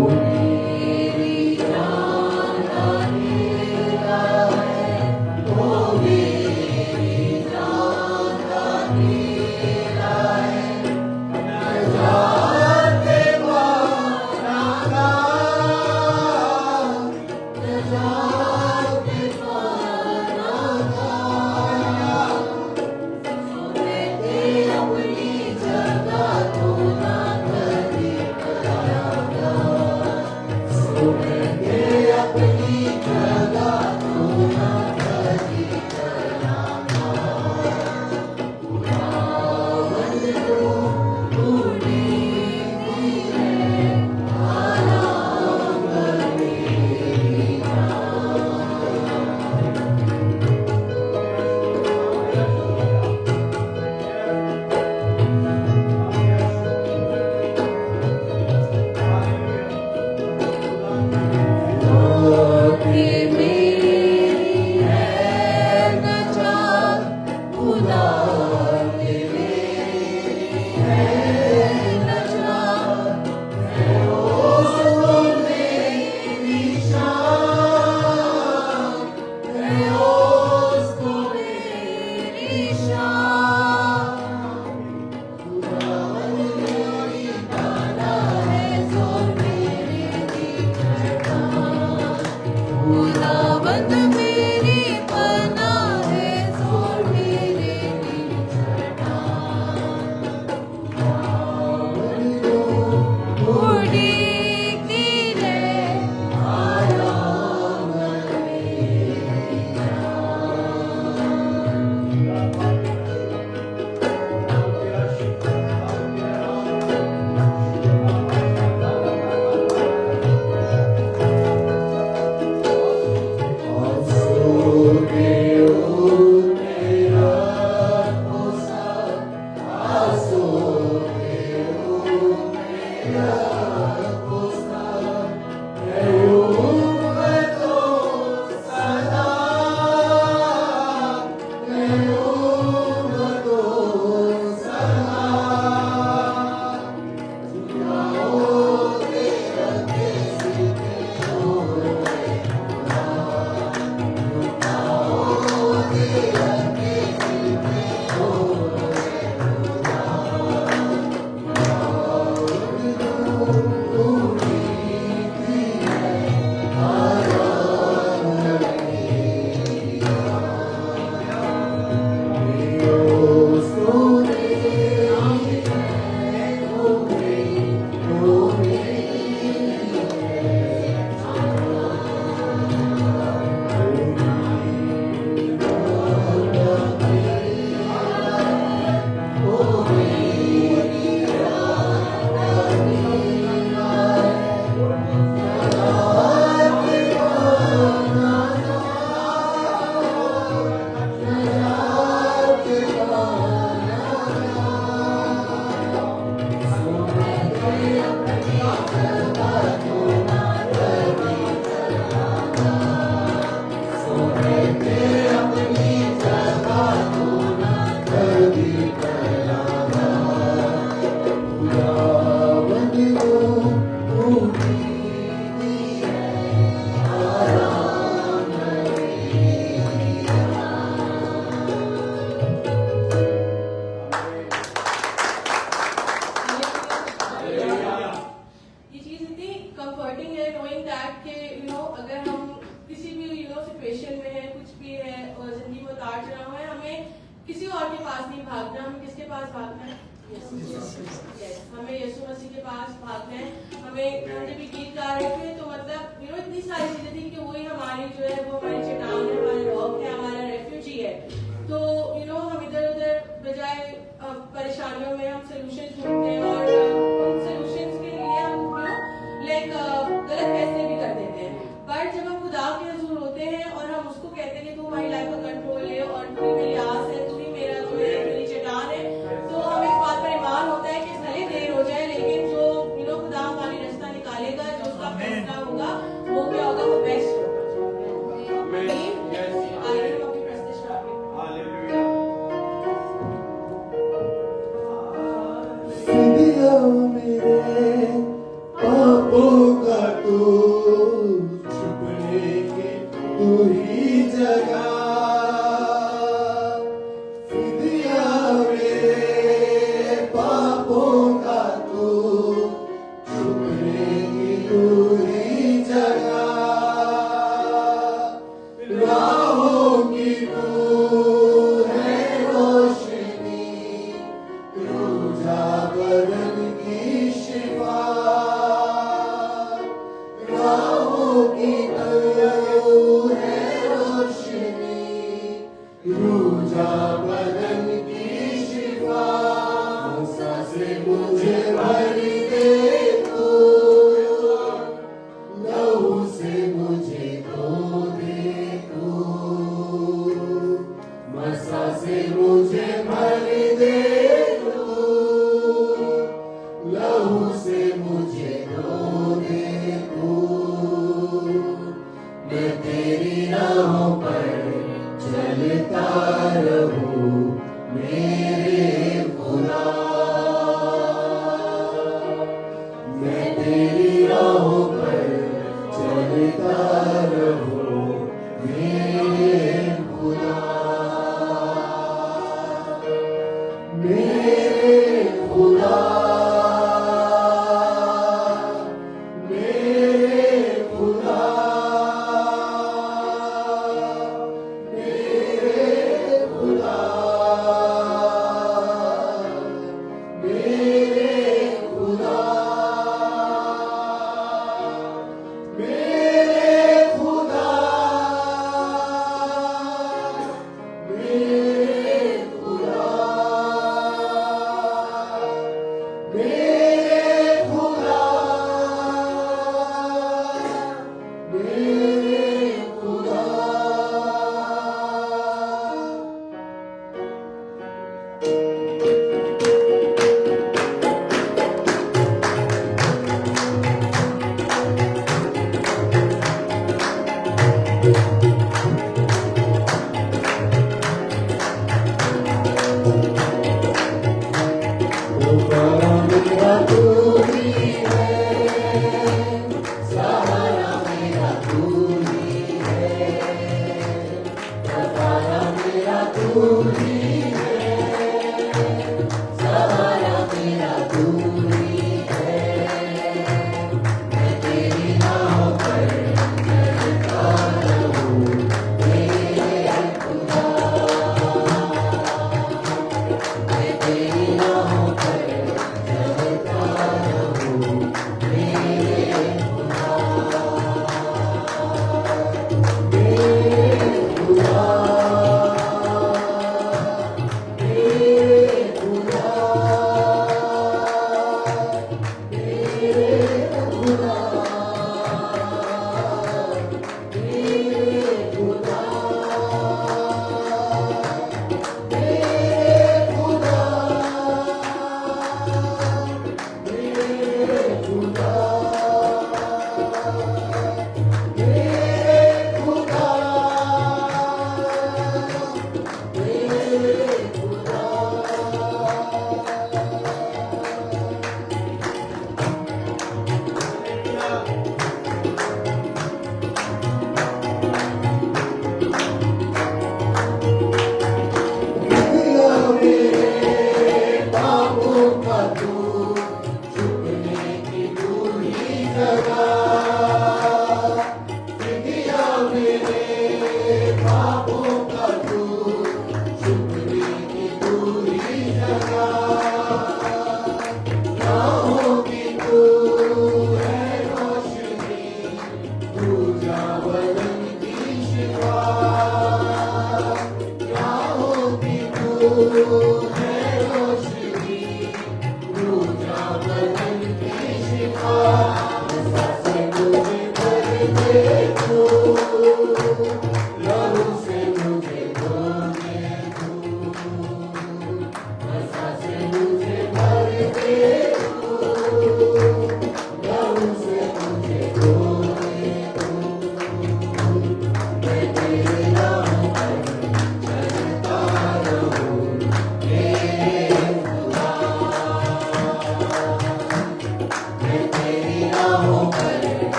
Amen.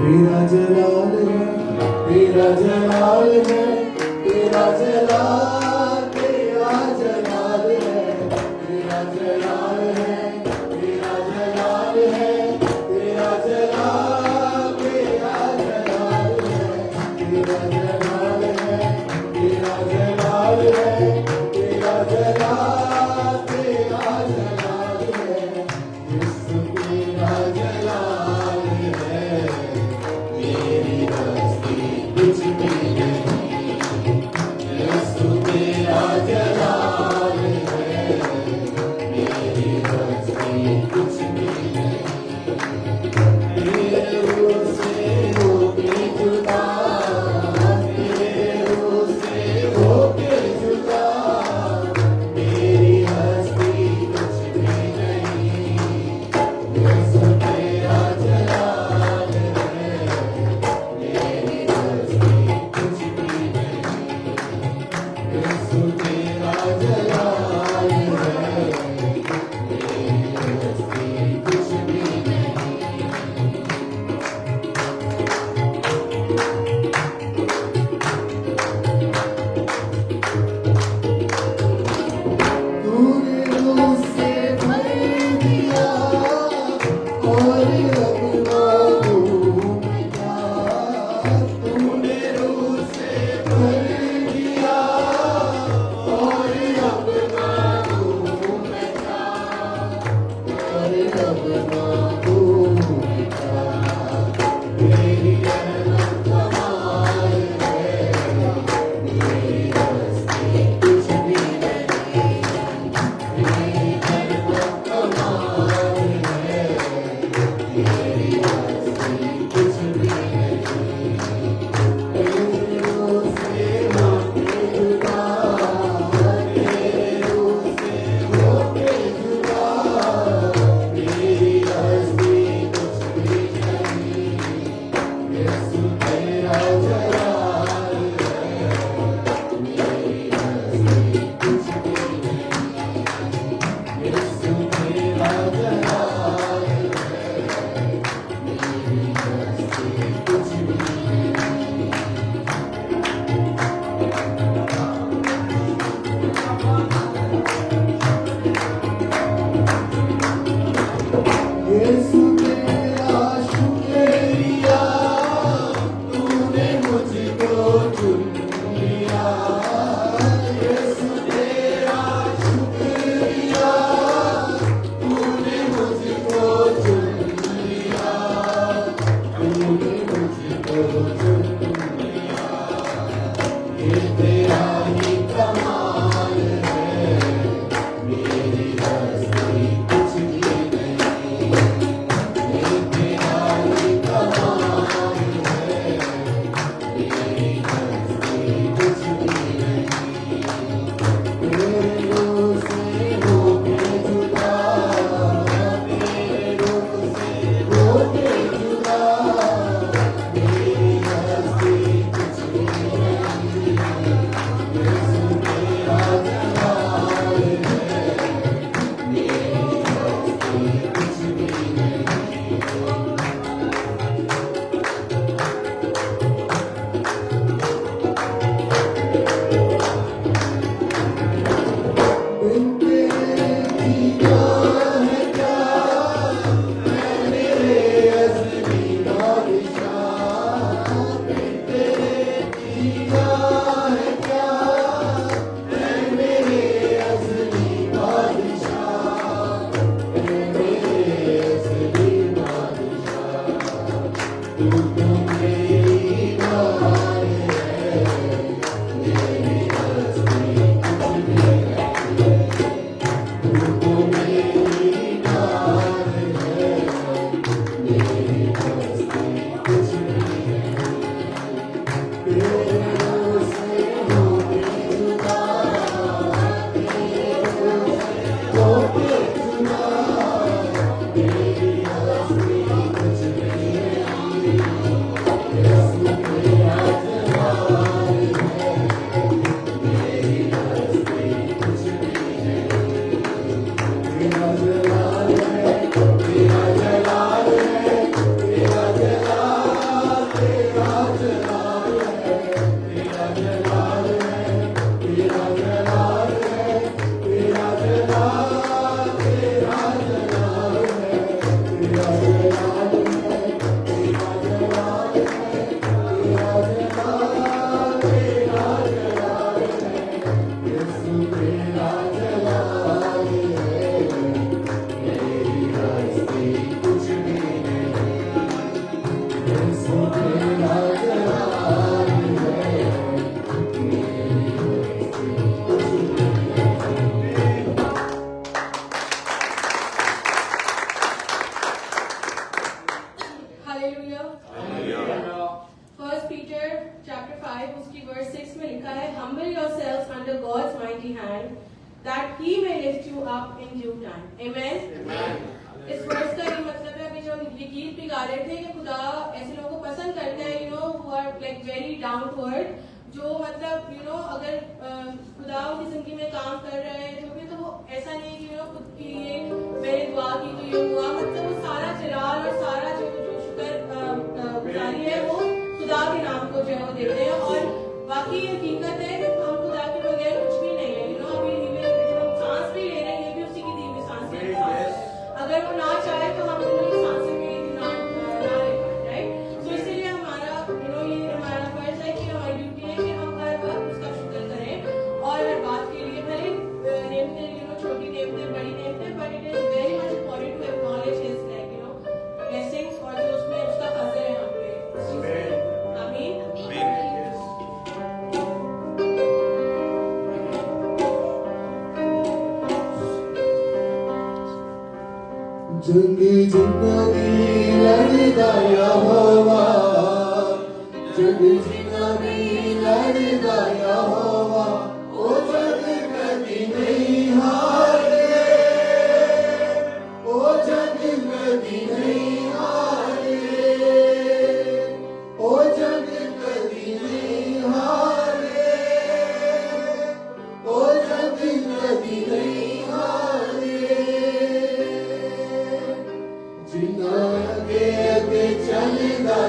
तेरा जलाल है, तेरा जलाल है, तेरा जलाल, तेरा जलाल है, तेरा जलाल है, तेरा जलाल है, तेरा जलाल, तेरा जलाल है, तेरा जलाल है, तेरा जलाल है, तेरा जलाल, तेरा जलाल है, यीशु तेरा जलाल है, मेरी बस्ती कुछ भी नहीं। ये तेरा ही कमाल है, मेरी हस्ती कुछ भी नहीं। ये तेरा ही कमाल है, मेरी हस्ती कुछ भी नहीं। तेरे रूह से होके जुदा, तेरे रूह से होके जुदा, मेरी हस्ती कुछ भी नहीं। यीशु तेरा जलाल है, मेरी हस्ती कुछ भी नहीं। बिन तेरे जीना है क्या, मैं मेरे अज़ली बादशाह। बिन तेरे जीना है क्या, मैं मेरे अज़ली बादशाह। मैं मेरे अज़ली बादशाह। तू तो मेरी जान है, मेरी हस्ती कुछ भी नहीं। तू तो मेरी जान है, मेरी हस्ती कुछ भी नहीं। तेरे रूह से होके जुदा, तेरे रूह से होके जुदा, मेरी हस्ती कुछ भी नहीं। यीशु तेरा जलाल है, मेरी हस्ती कुछ भी नहीं। तेरा जलाल है, तेरा जलाल है, तेरा जलाल, तेरा जलाल है, तेरा जलाल है, तेरा जलाल है, तेरा जलाल, तेरा जलाल है, तेरा जलाल है, तेरा जलाल है, तेरा जलाल, तेरा जलाल है। यीशु तेरा जलाल है, मेरी हस्ती कुछ भी नहीं। यीशु तेरा जलाल है, मेरी हस्ती कुछ भी नहीं। हालेलुया। फर्स्ट पीटर चैप्टर 5 उसकी वर्स 6 में लिखा है, humble yourselves under God's mighty hand that he may lift you up in due time. Amen. इस वर्स का ये मतलब है, अभी जो हम ये गीत भी गा रहे थे कि खुदा ऐसे लोगों को पसंद करता है, who are like very down to earth, जो मतलब अगर खुदा उनकी जिंदगी में काम कर रहे हैं जो भी, तो वो ऐसा नहीं कि खुद की ये मैंने दुआ की तो ये हुआ, मतलब वो सारा जलाल और सारा जो शुक्र गुजारी है वो खुदा के नाम को जो है वो देते हैं। और बाकी ये हकीकत है कि हम खुदा के बगैर कुछ भी नहीं है। अभी जो हम सांस भी ले रहे हैं ये भी उसी की दी हुई सांस है। अगर वो ना चाहे तो हम सांसें भी ना ले पाए, राइट। तो इसीलिए हमारा ये हमारा फर्ज है कि हमारी ड्यूटी है कि हम हर वक्त उसका शुक्र करें और हर बात के लिए भले नेमते छोटी नेमते बड़ी नेमते, but it is very much important to acknowledge his blessings और जो उसमें उसका फजल है हम पे। आमीन। जंगी जिंदगी लड़दा यहोवा, जंगी जिंदगी लड़दा यहोवा, ओ जग कदी नहीं हारे, ओ जग कदी नहीं हारे, ओ जग कदी नहीं हारे, ओ जग कदी नहीं हारे। जिन्ना अगे अगे चलदा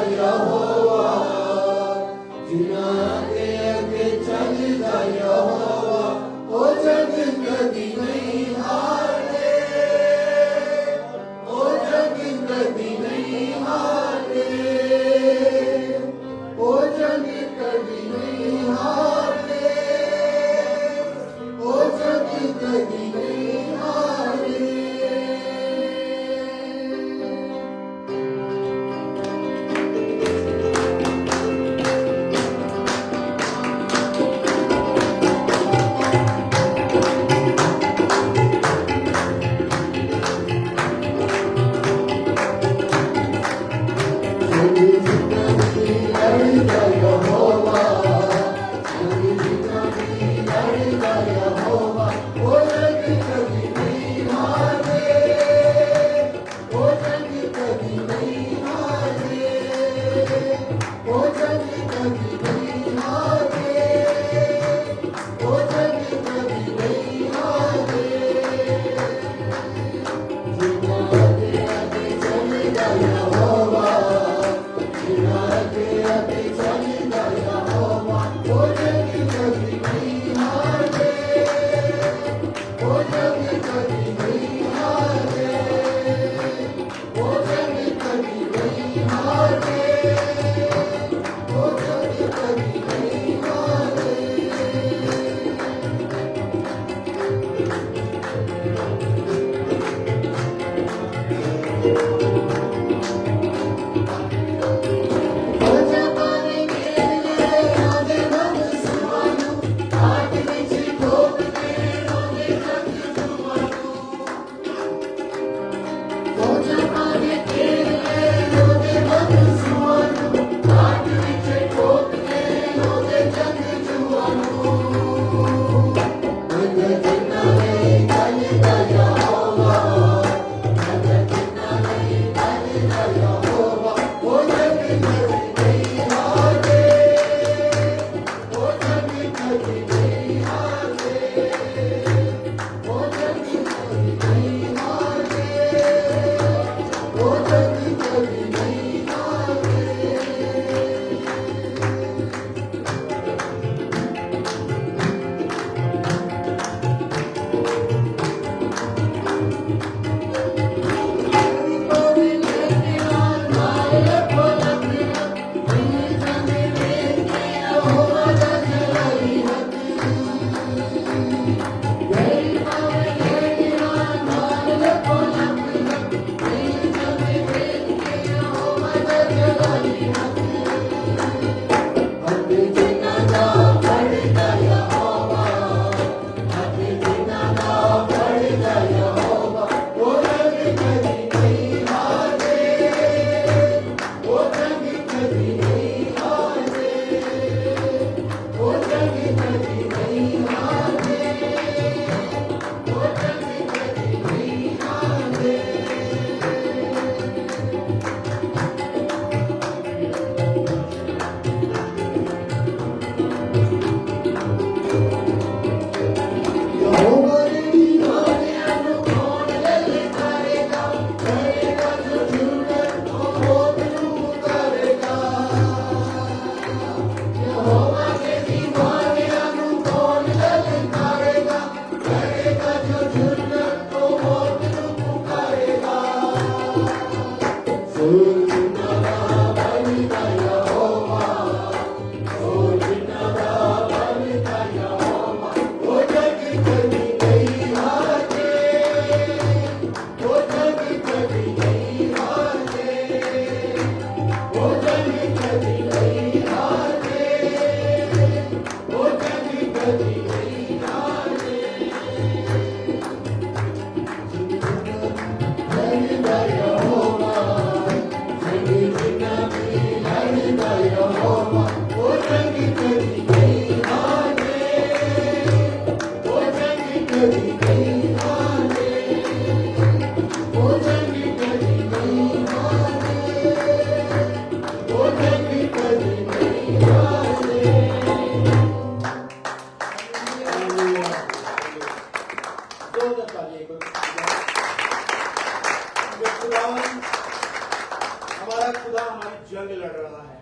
हमारा खुदा हमारी जंग लड़ रहा है।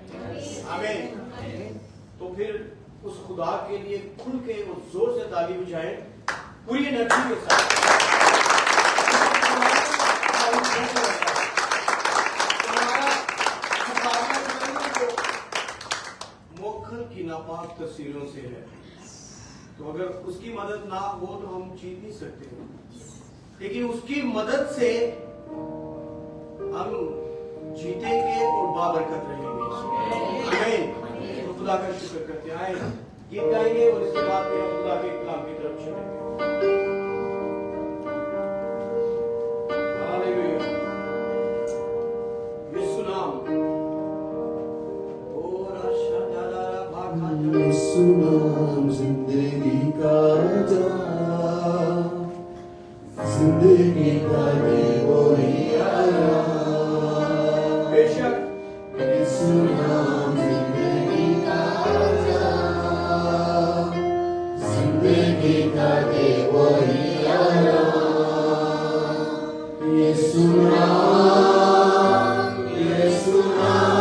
आमीन। तो फिर उस खुदा के लिए खुल के और जोर से ताली बजाएं पूरी एनर्जी के साथ। मोखल की नापाक तस्वीरों से है, तो अगर उसकी मदद ना हो तो हम जीत नहीं सकते, लेकिन उसकी मदद से हम जीतेंगे और बाबरकत रहेंगे। आमीन। तो खुदा का शुक्र करते आए, गीत गाएंगे और इसके बाद में हम खुदा के कलाम की तरफ चलेंगे। हालेलुया। यीशु नाम। यीशु नाम जिंदगी का जाम, जिंदगी का वही आया। बेशक यीशु नाम जिंदगी का जाम, जिंदगी का वही आया। यीशु नाम, यीशु नाम,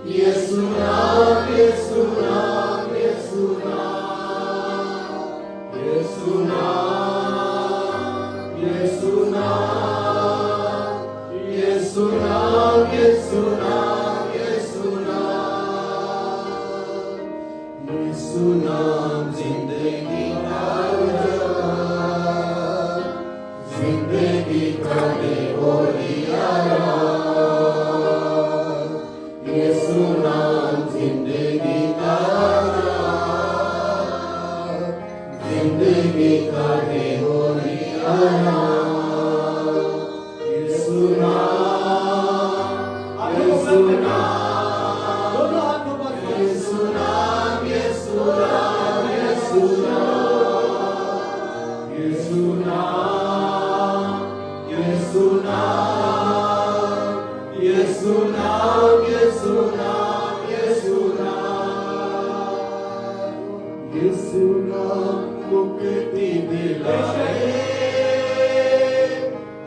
यीशु नाम, यीशु नाम, यीशु नाम, यीशु नाम, यीशु नाम, यीशु नाम, यीशु नाम, यीशु नाम, यीशु नाम जिंदगी का जाम, जिंदगी का वही आया। यीशु नाम जिंदगी का जाम, जिंदगी का वही आया। यीशु नाम, यीशु नाम, दोनों हाथों पर यीशु नाम, यीशु नाम, यीशु नाम, यीशु नाम मुक्ति दिलाए,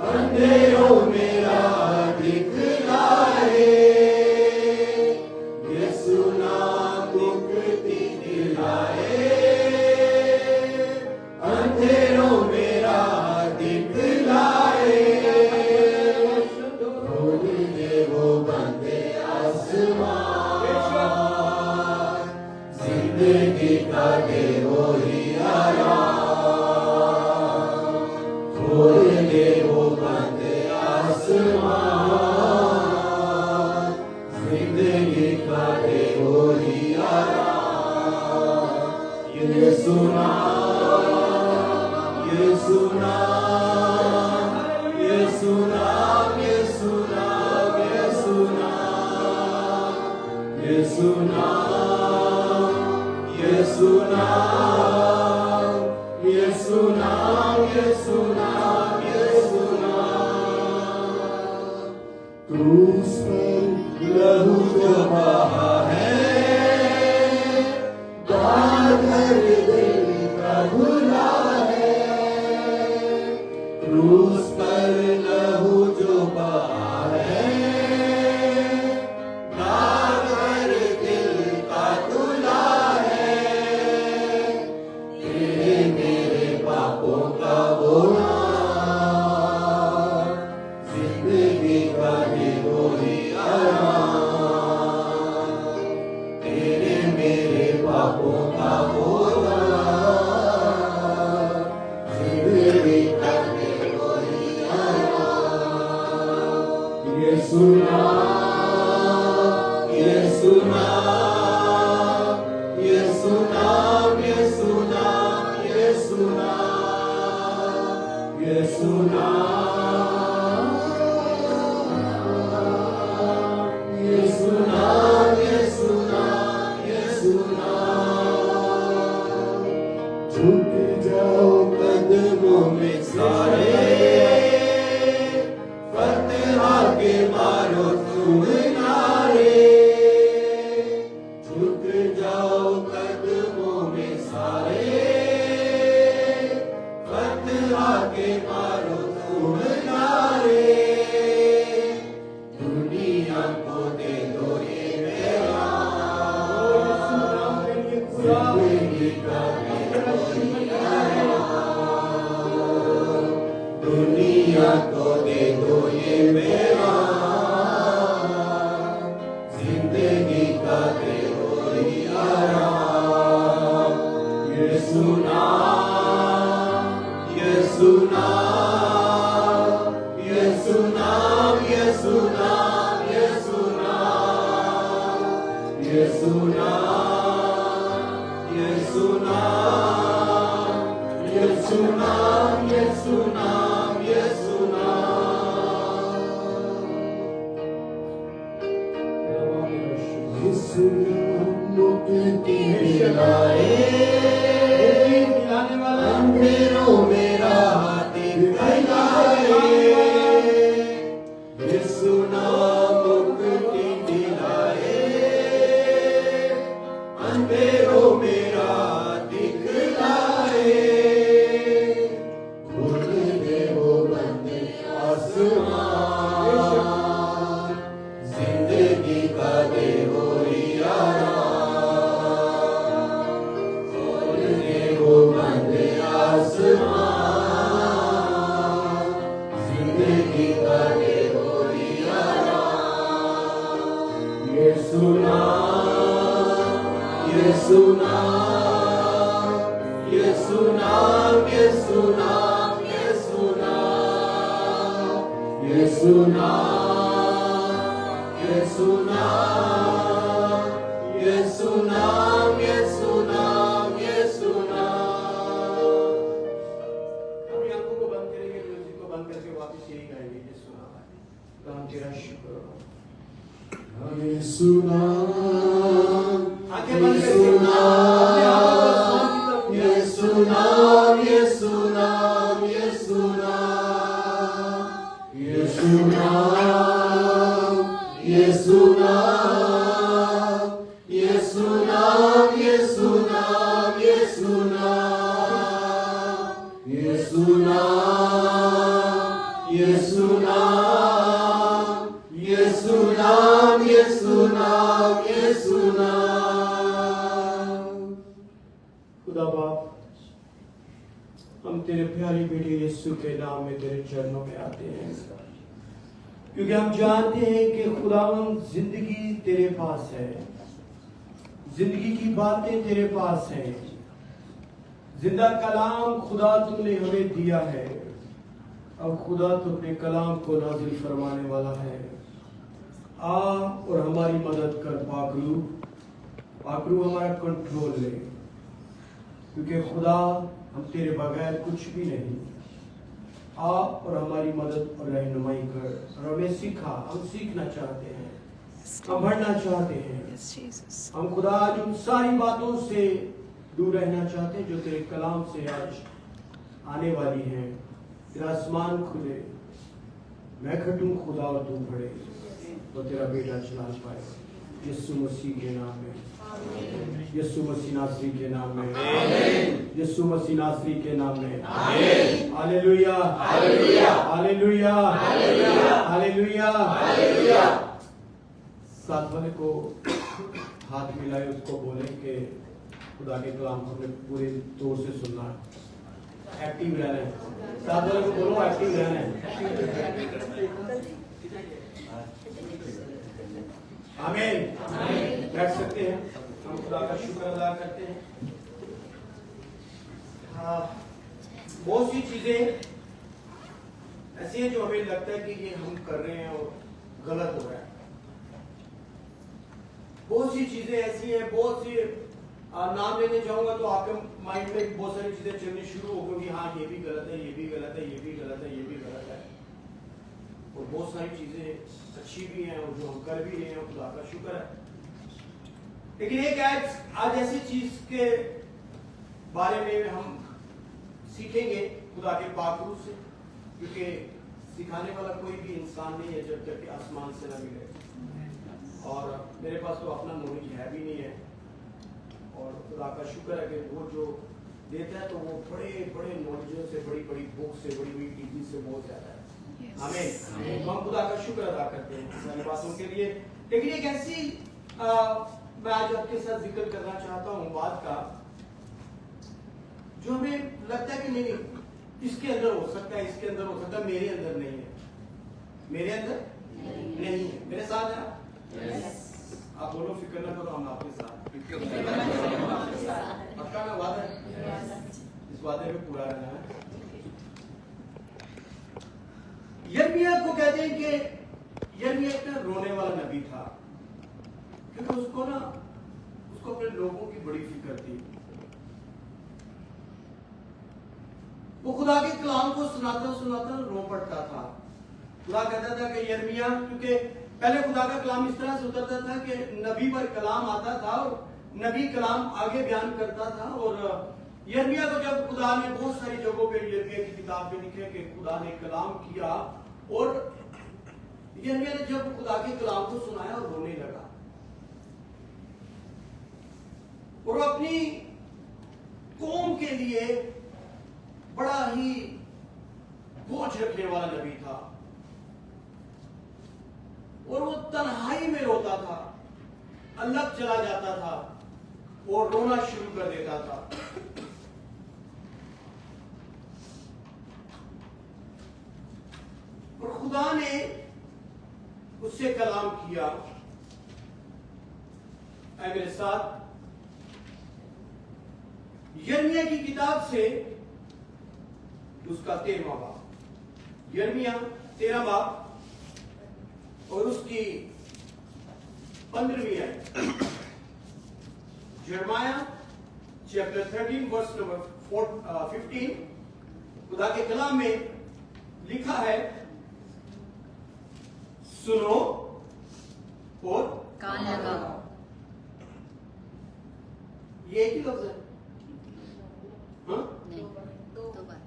अंधेरों में राह दिखलाए। यीशु नाम मुक्ति दिलाए, अंधेरों में राह दिखलाए। खोल दे वो बंदे आसमान, जिंदगी का दे वो ही आराम। खोल दे वो बंदे आसमान, जिंदगी का दे वो ही आराम। यीशु नाम, यीशु नाम, यीशु नाम, यीशु नाम, यीशु नाम, यीशु नाम, यीशु नाम, यीशु नाम, यीशु नाम, यीशु नाम। क्रूस पर लहू जो बहा है, दाग हर दिल का धुला है। क्रूस पर लहू जो बहा है, दाग हर दिल का धुला है। तेरे मेरे पापों का बोना, जिंदगी का दे वो ही आराम। तेरे मेरे पापों का बोना, जिंदगी का दे वो ही आराम। यीशु नाम, यीशु नाम, यीशु नाम, यीशु नाम, यीशु नाम, यीशु नाम, यीशु नाम, यीशु नाम, यीशु नाम। झुक जाओ कदमों में सारे, फतहा के मारो तुम नारे। झुक जाओ कदमों में सारे, फतहा के मारो तुम नारे। दुनिया को दे दो ये पैगाम, जिंदगी का दे दो ये आराम। दुनिया को दे दो ये पैगाम, जिंदगी का दे दो ये आराम। यीशु नाम, यीशु नाम, यीशु नाम, यीशु नाम, यीशु नाम, यीशु नाम, यीशु नाम, यीशु नाम, यीशु नाम, यीशु नाम। यीशु नाम मुक्ति दिलाए, अंधेरों में राह दिखलाए। यीशु नाम मुक्ति दिलाए, अंधेरों में राह दिखलाए। खोल दे वो बंदे आसमान, जिंदगी का दे वो ही आराम। खोल दे वो बंदे आसमान, जिंदगी का दे वो ही आराम। यीशु नाम, यीशु नाम, यीशु नाम, यीशु नाम, यीशु नाम, यीशु नाम, यीशु नाम, यीशु नाम, यीशु नाम, यीशु नाम। अपनी आंखों को बंद करेंगे, म्यूजिक को बंद करके वापस यही गाएंगे, यीशु नाम। हम तेरा शुक्र हो। यीशु नाम, आंखें बंद यीशु करके नाम, यीशु नाम, यीशु नाम, यीशु नाम, यीशु नाम, यीशु नाम, यीशु नाम, यीशु नाम, यीशु नाम, यीशु नाम, यीशु नाम। खुदा बाप, हम तेरे प्यारे बेटे यीशु के नाम में तेरे चरणों में आते हैं, क्योंकि हम जानते हैं कि खुदावंद जिंदगी तेरे पास है, जिंदगी की बातें तेरे पास हैं। जिंदा कलाम खुदा तूने हमें दिया है, अब खुदा तू अपने कलाम को नाजिल फरमाने वाला है। आ और हमारी मदद कर पाकरू, पाकरू हमारा कंट्रोल ले, क्योंकि खुदा हम तेरे बगैर कुछ भी नहीं। आ और हमारी मदद और रहनुमाई कर और हमें सिखा, हम सीखना चाहते हैं, हम बढ़ना चाहते हैं। हम खुदा आज उन सारी बातों से दूर रहना चाहते हैं जो तेरे कलाम से आज आने वाली हैं। तेरा आसमान खुले, मैं खटूं खुदा और तू बढ़े, तो तेरा बेटा चला पाए। यीशु मसीह के नाम में, यीशु मसीह नासरी के नाम में, यीशु मसीह नासरी के नाम में। Hallelujah, hallelujah, hallelujah, hallelujah, hallelujah. साथ वाले को हाथ मिलाए, उसको बोले कि खुदा के कलाम को हमें पूरे तौर से सुनना है, एक्टिव रहना है। साथ वाले को बोलो एक्टिव रहना है। आमीन। बैठ सकते हैं, हम खुदा का शुक्र अदा करते हैं। हाँ, बहुत सी चीजें ऐसी हैं जो हमें लगता है कि ये हम कर रहे हैं और गलत हो रहा है। बहुत सी चीजें ऐसी हैं, बहुत सी नाम लेने जाऊंगा तो आपके माइंड में बहुत सारी चीजें चलनी शुरू हो गई। हाँ, ये भी गलत है, ये भी गलत है, ये भी गलत है, ये भी गलत है। और बहुत सारी चीजें अच्छी भी हैं और जो हम कर भी रहे हैं, खुदा का शुक्र है। लेकिन एक आज ऐसी चीज के बारे में हम सीखेंगे खुदा के पाक रूप से, क्योंकि सिखाने वाला कोई भी इंसान नहीं है जब तक कि आसमान से न मिले। और मेरे पास तो अपना नॉलेज है भी नहीं है, और खुदा का शुक्र है कि वो जो देता है तो वो बड़े बड़े नॉलेजों से, बड़ी बड़ी बुक से, बड़ी बड़ी टीवी से बहुत ज्यादा है। हमें हम खुदा का शुक्र अदा करते हैं सारी बातों के लिए। लेकिन एक ऐसी मैं आज आपके साथ जिक्र करना चाहता हूँ बात का, जो हमें लगता है कि नहीं इसके अंदर हो सकता है, इसके अंदर हो सकता है, मेरे अंदर नहीं है, मेरे अंदर नहीं है। मेरे साथ है आप बोलो, फिक्र ना करो, हम आपके साथ। पक्का ना वादा है, इस वादे में पूरा रहना है। यिर्मयाह को कहते हैं कि यिर्मयाह एक रोने वाला नबी था, क्योंकि उसको अपने लोगों की बड़ी फिक्र थी। वो खुदा के कलाम को सुनाता सुनाता रो पड़ता था। खुदा कहता था कि यिर्मयाह, क्योंकि पहले खुदा का कलाम इस तरह से उतरता था कि नबी पर कलाम आता था और नबी कलाम आगे बयान करता था। और यिर्मयाह को जब खुदा ने बहुत सारी जगहों पे यिर्मयाह की किताब में लिखे कि खुदा ने कलाम किया, और यिर्मयाह ने जब खुदा के कलाम को सुनाया और रोने लगा, और अपनी कौम के लिए बड़ा ही बोझ रखने वाला नबी था, और वो तन्हाई में रोता था, अलग चला जाता था और रोना शुरू कर देता था। और खुदा ने उससे कलाम किया। ऐ मेरे साथ यिर्मयाह की किताब से उसका 13वां बाब, यिर्मयाह 13 बाब और उसकी 15वीं आयत। यिर्मयाह चैप्टर 13 वर्स नंबर 15। खुदा के कलाम में लिखा है, सुनो और कान लगाओ। ये एक ही लफ्ज है, हाँ? नहीं, दो बात।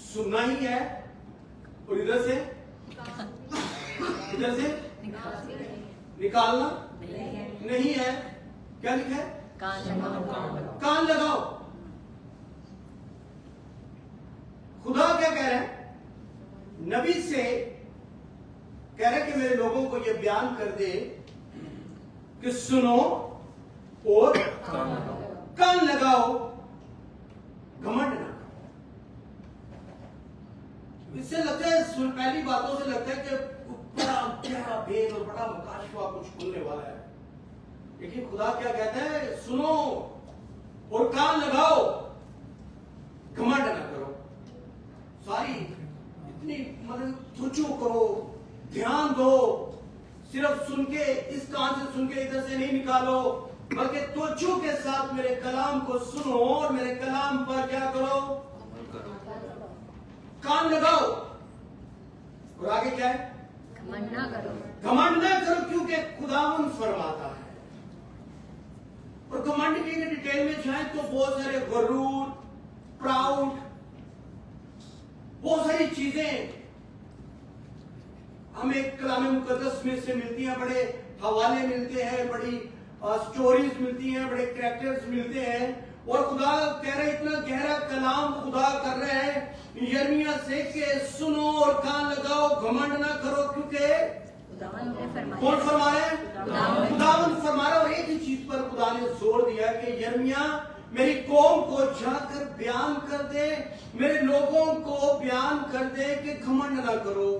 सुनना ही है, और इधर से निकालना नहीं है। क्या लिखा है? कान लगाओ। खुदा क्या कह रहे हैं? नबी से कह रहे कि मेरे लोगों को यह बयान कर दे कि सुनो और कान लगाओ, घमंड ना। इससे लगता है, पहली बातों से लगता है कि बड़ा गहरा भेद और बड़ा मुकाशवा कुछ खुलने वाला है। लेकिन खुदा क्या कहता है? सुनो और कान लगाओ, घमंड ना करो। सारी इतनी मतलब सोचो करो, ध्यान दो, सिर्फ सुन के इस कान से सुन के इधर से नहीं निकालो, बल्कि तवज्जो के साथ मेरे कलाम को सुनो और मेरे कलाम पर क्या करो? कान लगाओ। और आगे क्या है? घमंड ना करो। घमंड ना करो, क्योंकि खुदावन फरमाता है। और घमंड की डिटेल में जाए तो बहुत सारे गरूर, प्राउड, बहुत सारी चीजें हमें कलाम मुकद्दस में से मिलती हैं। बड़े हवाले मिलते हैं, बड़ी स्टोरीज मिलती हैं, बड़े कैरेक्टर्स मिलते हैं। और खुदा कह रहे, इतना गहरा कलाम खुदा कर रहे हैं यिर्मयाह से कि सुनो और कान लगाओ, घमंड ना करो, क्योंकि कौन फरमा रहे हैं? खुदावंद फरमा रहा है। और एक ही चीज पर खुदा ने जोर दिया कि यिर्मयाह मेरी कौम को जाकर बयान कर दे, मेरे लोगों को बयान कर दे कि घमंड ना करो।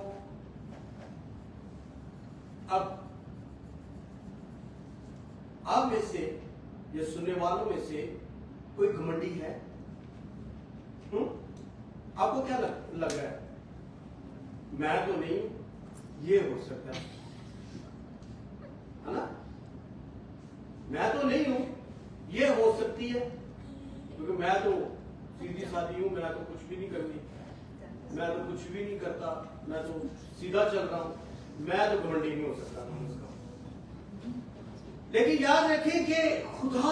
अब आप में से, ये सुनने वालों में से कोई घमंडी है? आपको क्या लग रहा है? मैं तो नहीं, ये हो सकता है ना? मैं तो नहीं हूं, ये हो सकती है, क्योंकि मैं तो सीधी सादी हूं, मैं तो कुछ भी नहीं करती, मैं तो कुछ भी नहीं करता, मैं तो सीधा चल रहा हूं, मैं तो घमंडी नहीं हो सकता उसका। लेकिन याद रखें कि खुदा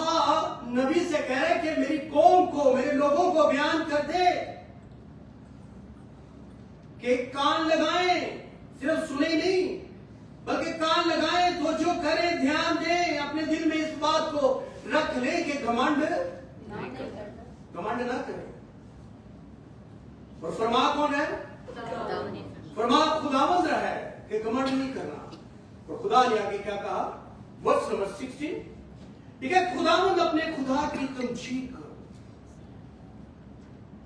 नबी से कह रहे कि मेरी कौम को, मेरे लोगों को बयान कर दे कि कान लगाएं, सिर्फ सुने ही नहीं, बल्कि कान लगाएं, तो जो करें, ध्यान दें, अपने दिल में इस बात को रख लें कि घमंड ना करें। और फरमा कौन है? फरमा खुदावंद है कि घमंड नहीं करना। और खुदा ने आगे क्या कहा? वर्स नंबर 16, ठीक है, खुदावंद अपने खुदा की तमजीद करो,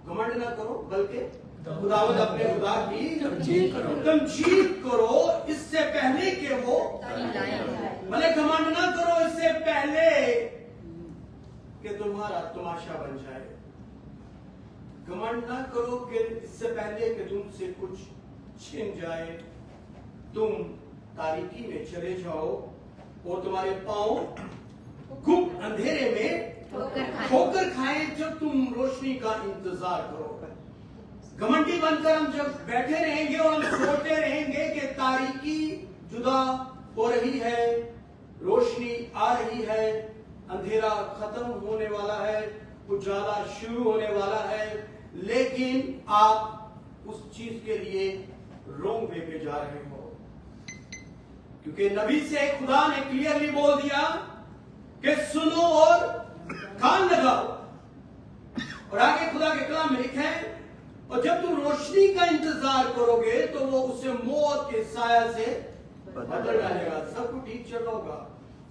घमंड ना करो, बल्कि खुदावंद अपने खुदा की तमजीद करो, इससे पहले कि वो भले घमंड ना करो, इससे पहले कि तुम्हारा तमाशा बन जाए। घमंड ना करो कि इससे पहले कि तुमसे कुछ छिन जाए, तुम तारीकी में चले जाओ और तुम्हारे पांव गुप्त अंधेरे में ठोकर खाए, जब तुम रोशनी का इंतजार करो। घमंडी बनकर हम जब बैठे रहेंगे और हम सोचते रहेंगे कि तारीकी जुदा हो रही है, रोशनी आ रही है, अंधेरा खत्म होने वाला है, उजाला शुरू होने वाला है, लेकिन आप उस चीज के लिए रॉन्ग वे पे जा रहे हो। क्योंकि नबी से खुदा ने क्लियरली बोल दिया कि सुनो और कान लगाओ। और आगे खुदा के कलाम में लिखा है, और जब तुम रोशनी का इंतजार करोगे तो वो उसे मौत के साया से बदल डालेगा। सब कुछ ठीक चल रहा होगा,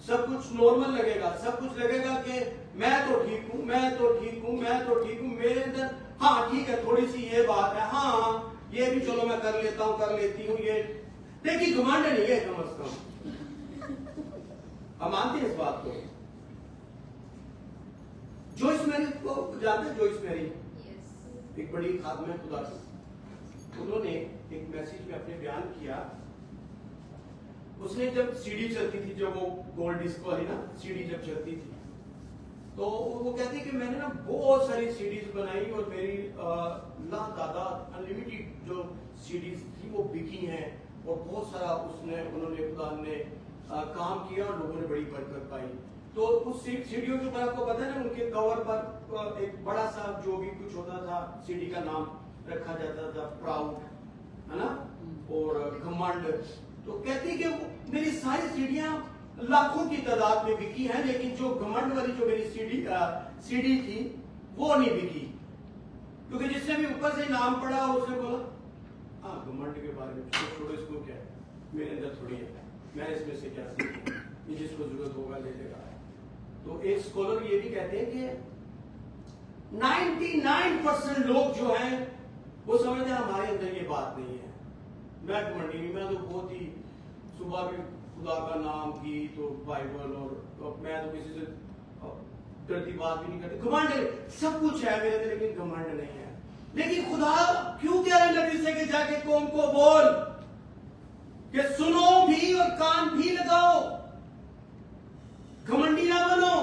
सब कुछ नॉर्मल लगेगा, सब कुछ लगेगा कि मैं तो ठीक हूं, मैं तो ठीक हूं, मैं तो ठीक हूं, मेरे अंदर हाँ ठीक है, थोड़ी सी ये बात है, हाँ ये भी चलो मैं कर लेता हूं, कर लेती हूं, ये लेकिन घमंड नहीं है कम से कम। हम मानते हैं इस बात को। जोइस मैरी को जानते हैं? जोइस मैरी एक बड़ी खादम है खुदा की। उन्होंने एक मैसेज में अपने बयान किया, उसने जब सीडी चलती थी, जब वो गोल्ड डिस्क वाली ना सीडी जब चलती थी, तो वो कहती कि मैंने ना बहुत सारी सीडीज बनाई और मेरी लातादाद अनलिमिटेड जो सीडीज थी वो बिकी हैं और बहुत सारा उन्होंने खुदा ने काम किया और लोगों ने बड़ी बरकत पाई। तो उस सीडीओ के ऊपर आपको पता है ना, उनके कवर पर एक बड़ा सा जो भी कुछ होता था, सीडी का नाम रखा जाता था, प्राउड, है ना, और घमंड। तो कहती कि मेरी सारी सीढ़ियां लाखों की तादाद में बिकी है, लेकिन जो घमंड वाली जो मेरी सीडी थी वो नहीं बिकी, क्योंकि जिसने भी ऊपर से नाम पढ़ा उसने बोला हाँ घमंड के बारे में छोड़ो, इसको क्या है, मेरे अंदर थोड़ी है, मैं इसमें से क्या सीखूं, ये जिसको जरूरत होगा ले लेगा। तो एक स्कॉलर ये भी कहते हैं कि 99% लोग जो हैं वो समझते हैं हमारे अंदर ये बात नहीं है। मैं घमंडी नहीं, मैं तो बहुत ही सुबह भी खुदा का नाम की तो बाइबल और मैं तो किसी से डरती बात भी नहीं करती। घमंड सब कुछ है मेरे अंदर, लेकिन घमंड नहीं है। लेकिन खुदा क्यों कह रहे नबी से कि जाके कौम को बोल कि सुनो भी और कान भी लगाओ, घमंडी ना बनो।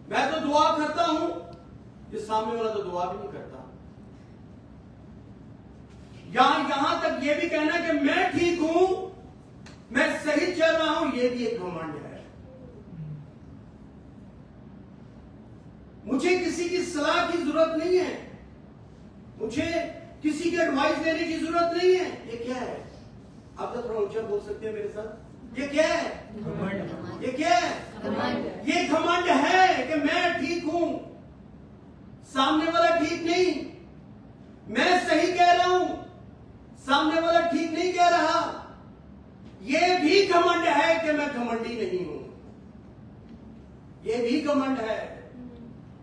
मैं तो दुआ करता हूं, ये सामने वाला तो दुआ भी नहीं करता। यहां तक ये भी कहना कि मैं ठीक हूं, मैं सही चल रहा हूं, ये भी एक घमंड है। मुझे किसी की सलाह की जरूरत नहीं है, मुझे किसी की एडवाइस लेने की जरूरत नहीं है। ये क्या है? आप तो थोड़ा ऊंचा बोल सकते हैं मेरे साथ। ये क्या है? ये क्या है? ये घमंड है कि मैं ठीक हूं, सामने वाला ठीक नहीं। मैं सही कह रहा हूं, सामने वाला ठीक नहीं कह रहा। ये भी घमंड है कि मैं घमंडी नहीं हूं। ये भी घमंड है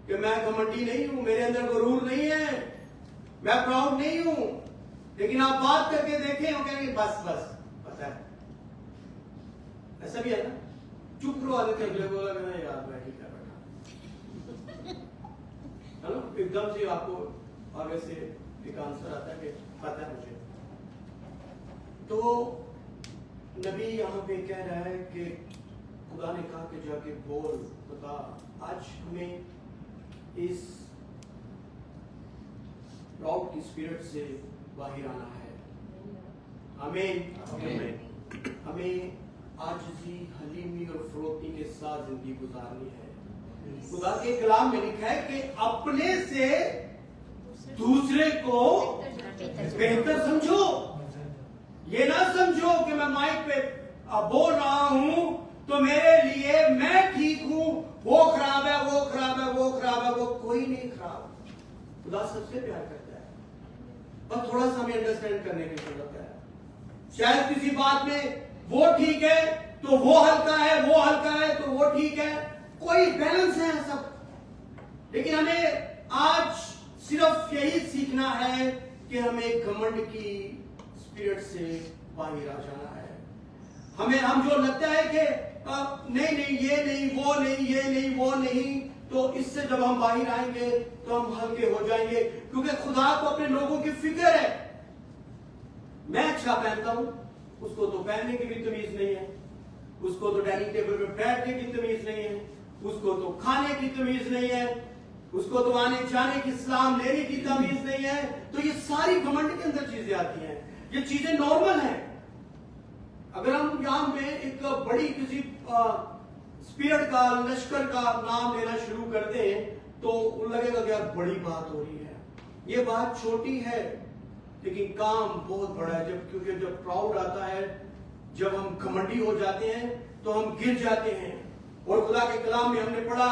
कि मैं घमंडी नहीं हूं, मेरे अंदर गुरूर नहीं है, मैं प्राउड नहीं हूं। लेकिन आप बात करके देखें और कहेंगे बस बस पता है, ऐसा भी है ना। चुप करवा देते अगले बोला मैं यार मैं ही कर बैठा, हेलो, एकदम से आपको आगे से एक आंसर आता है कि पता है मुझे। तो नबी यहाँ पे कह रहा है कि खुदा ने कहा कि जाके बोल, खुदा आज हमें इस प्राउड की स्पिरिट से बाहर आना है। आमीन। हमें आजिज़ी, हलीमी और फरोख्ती के साथ जिंदगी गुजारनी है। खुदा के कलाम में लिखा है कि अपने से दूसरे को बेहतर समझो। ये ना समझो कि मैं माइक पे बोल रहा हूं तो मेरे लिए मैं ठीक हूं, वो खराब है, वो खराब है, वो खराब है। वो कोई नहीं खराब। खुदा सबसे प्यार करता है, पर थोड़ा सा हमें अंडरस्टैंड करने की जरूरत है। शायद किसी बात में वो ठीक है तो वो हल्का है, वो हल्का है तो वो ठीक है, कोई बैलेंस है सब। लेकिन हमें आज सिर्फ यही सीखना है कि हमें घमंड की स्पिरिट से बाहर आ जाना है। हम जो लगता है कि नहीं नहीं ये नहीं वो नहीं, ये नहीं वो नहीं, तो इससे जब हम बाहर आएंगे तो हम हल्के हो जाएंगे, क्योंकि खुदा को अपने लोगों की फिक्र है। मैं अच्छा पहनता हूं, उसको तो पहनने की भी तमीज नहीं है, उसको तो डाइनिंग टेबल पे बैठने की तमीज नहीं है, उसको तो खाने की तमीज नहीं है, उसको तो आने जाने की सलाम लेने की तमीज नहीं है। तो ये सारी घमंड के अंदर चीजें आती हैं, ये चीजें नॉर्मल हैं। अगर हम यहां में एक बड़ी किसी स्पिरिट का, लश्कर का नाम लेना शुरू कर दें तो लगेगा कि यार बड़ी बात हो रही है। ये बात छोटी है लेकिन काम बहुत बड़ा है। क्योंकि जब प्राउड आता है, जब हम घमंडी हो जाते हैं तो हम गिर जाते हैं। और खुदा के कलाम में हमने पढ़ा,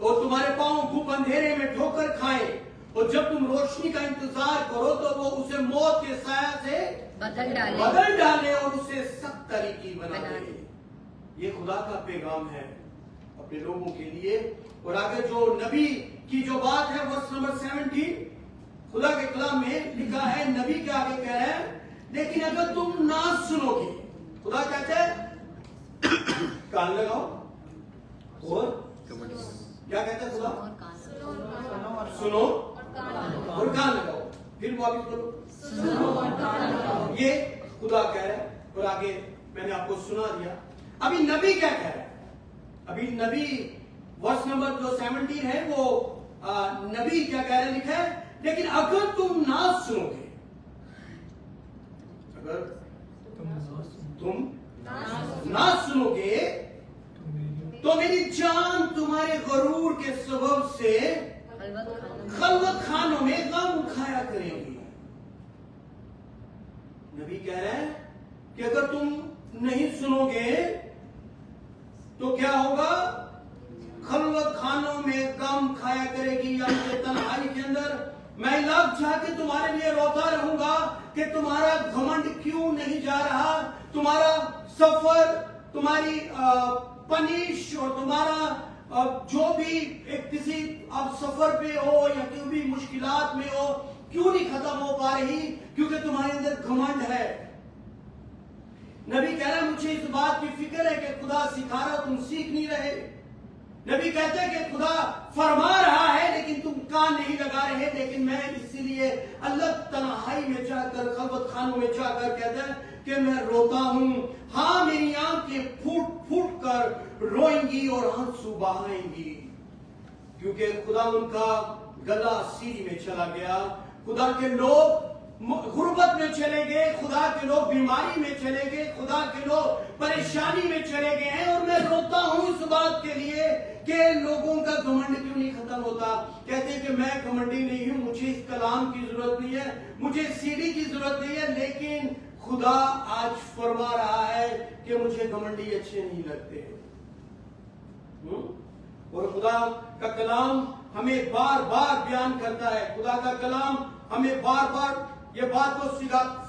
और तुम्हारे पांव घुप अंधेरे में ठोकर खाएं, और जब तुम रोशनी का इंतजार करो तो वो उसे मौत के साया से बदल डाले और उसे सख्त तरीकी बना दे। ये खुदा का पैगाम है अपने लोगों के लिए। और आगे जो नबी की जो बात है, वर्स नंबर 17 खुदा के कलाम में लिखा है, नबी के आगे कह रहे हैं, लेकिन अगर तुम ना सुनोगे, खुदा कहते हैं कान लगाओ, और क्या कहता है खुदा? सुनो और कान लगाओ। फिर वापिस बोलो, सुनो और कान लगाओ। ये खुदा कह रहा है। और आगे मैंने आपको सुना दिया। अभी नबी क्या कह रहा है? अभी नबी वर्ष नंबर जो 17 है वो नबी क्या कह रहा है, लिखा है, लेकिन अगर तुम ना सुनोगे, अगर तुम ना सुनोगे तो मेरी जान तुम्हारे गरूर के सबब से खलवत खानों में गम खाया करेगी। नबी कह रहे हैं कि अगर तुम नहीं सुनोगे तो क्या होगा? खलवत खानों में गम खाया करेगी, या तन्हाई के अंदर मैं लग जाके तुम्हारे लिए रोता रहूंगा कि तुम्हारा घमंड क्यों नहीं जा रहा, तुम्हारा सफर, तुम्हारी पनिश और तुम्हारा जो भी एक किसी आप सफर पे हो या कोई भी मुश्किलात में हो, क्यों नहीं खत्म हो पा रही? क्योंकि तुम्हारे अंदर घमंड है। नबी कह रहा है मुझे इस बात की फिक्र है कि खुदा सिखा रहा, तुम सीख नहीं रहे। नबी कहते हैं कि खुदा फरमा रहा है लेकिन तुम कान नहीं लगा रहे। लेकिन मैं इसीलिए अलग तन्हाई में जाकर, खलवत खानों में जाकर कहता है कि मैं रोता हूं। हाँ, मेरी आंखें फूट फूट कर रोएंगी और आंसू बहाएंगी, क्योंकि खुदा उनका गला सीरी में चला गया। खुदा के लोग गुर्बत में चले गए, खुदा के लोग बीमारी में चले गए, खुदा के लोग परेशानी में चले गए हैं। और मैं रोता हूं इस बात के लिए कि लोगों का घमंड क्यों नहीं खत्म होता। कहते हैं कि मैं घमंडी नहीं हूं, मुझे इस कलाम की जरूरत नहीं है, मुझे सीढ़ी की जरूरत नहीं है, लेकिन खुदा आज फरमा रहा है कि मुझे घमंडी अच्छे नहीं लगते। और खुदा का कलाम हमें बार बार बयान करता है, खुदा का कलाम हमें बार बार ये बात को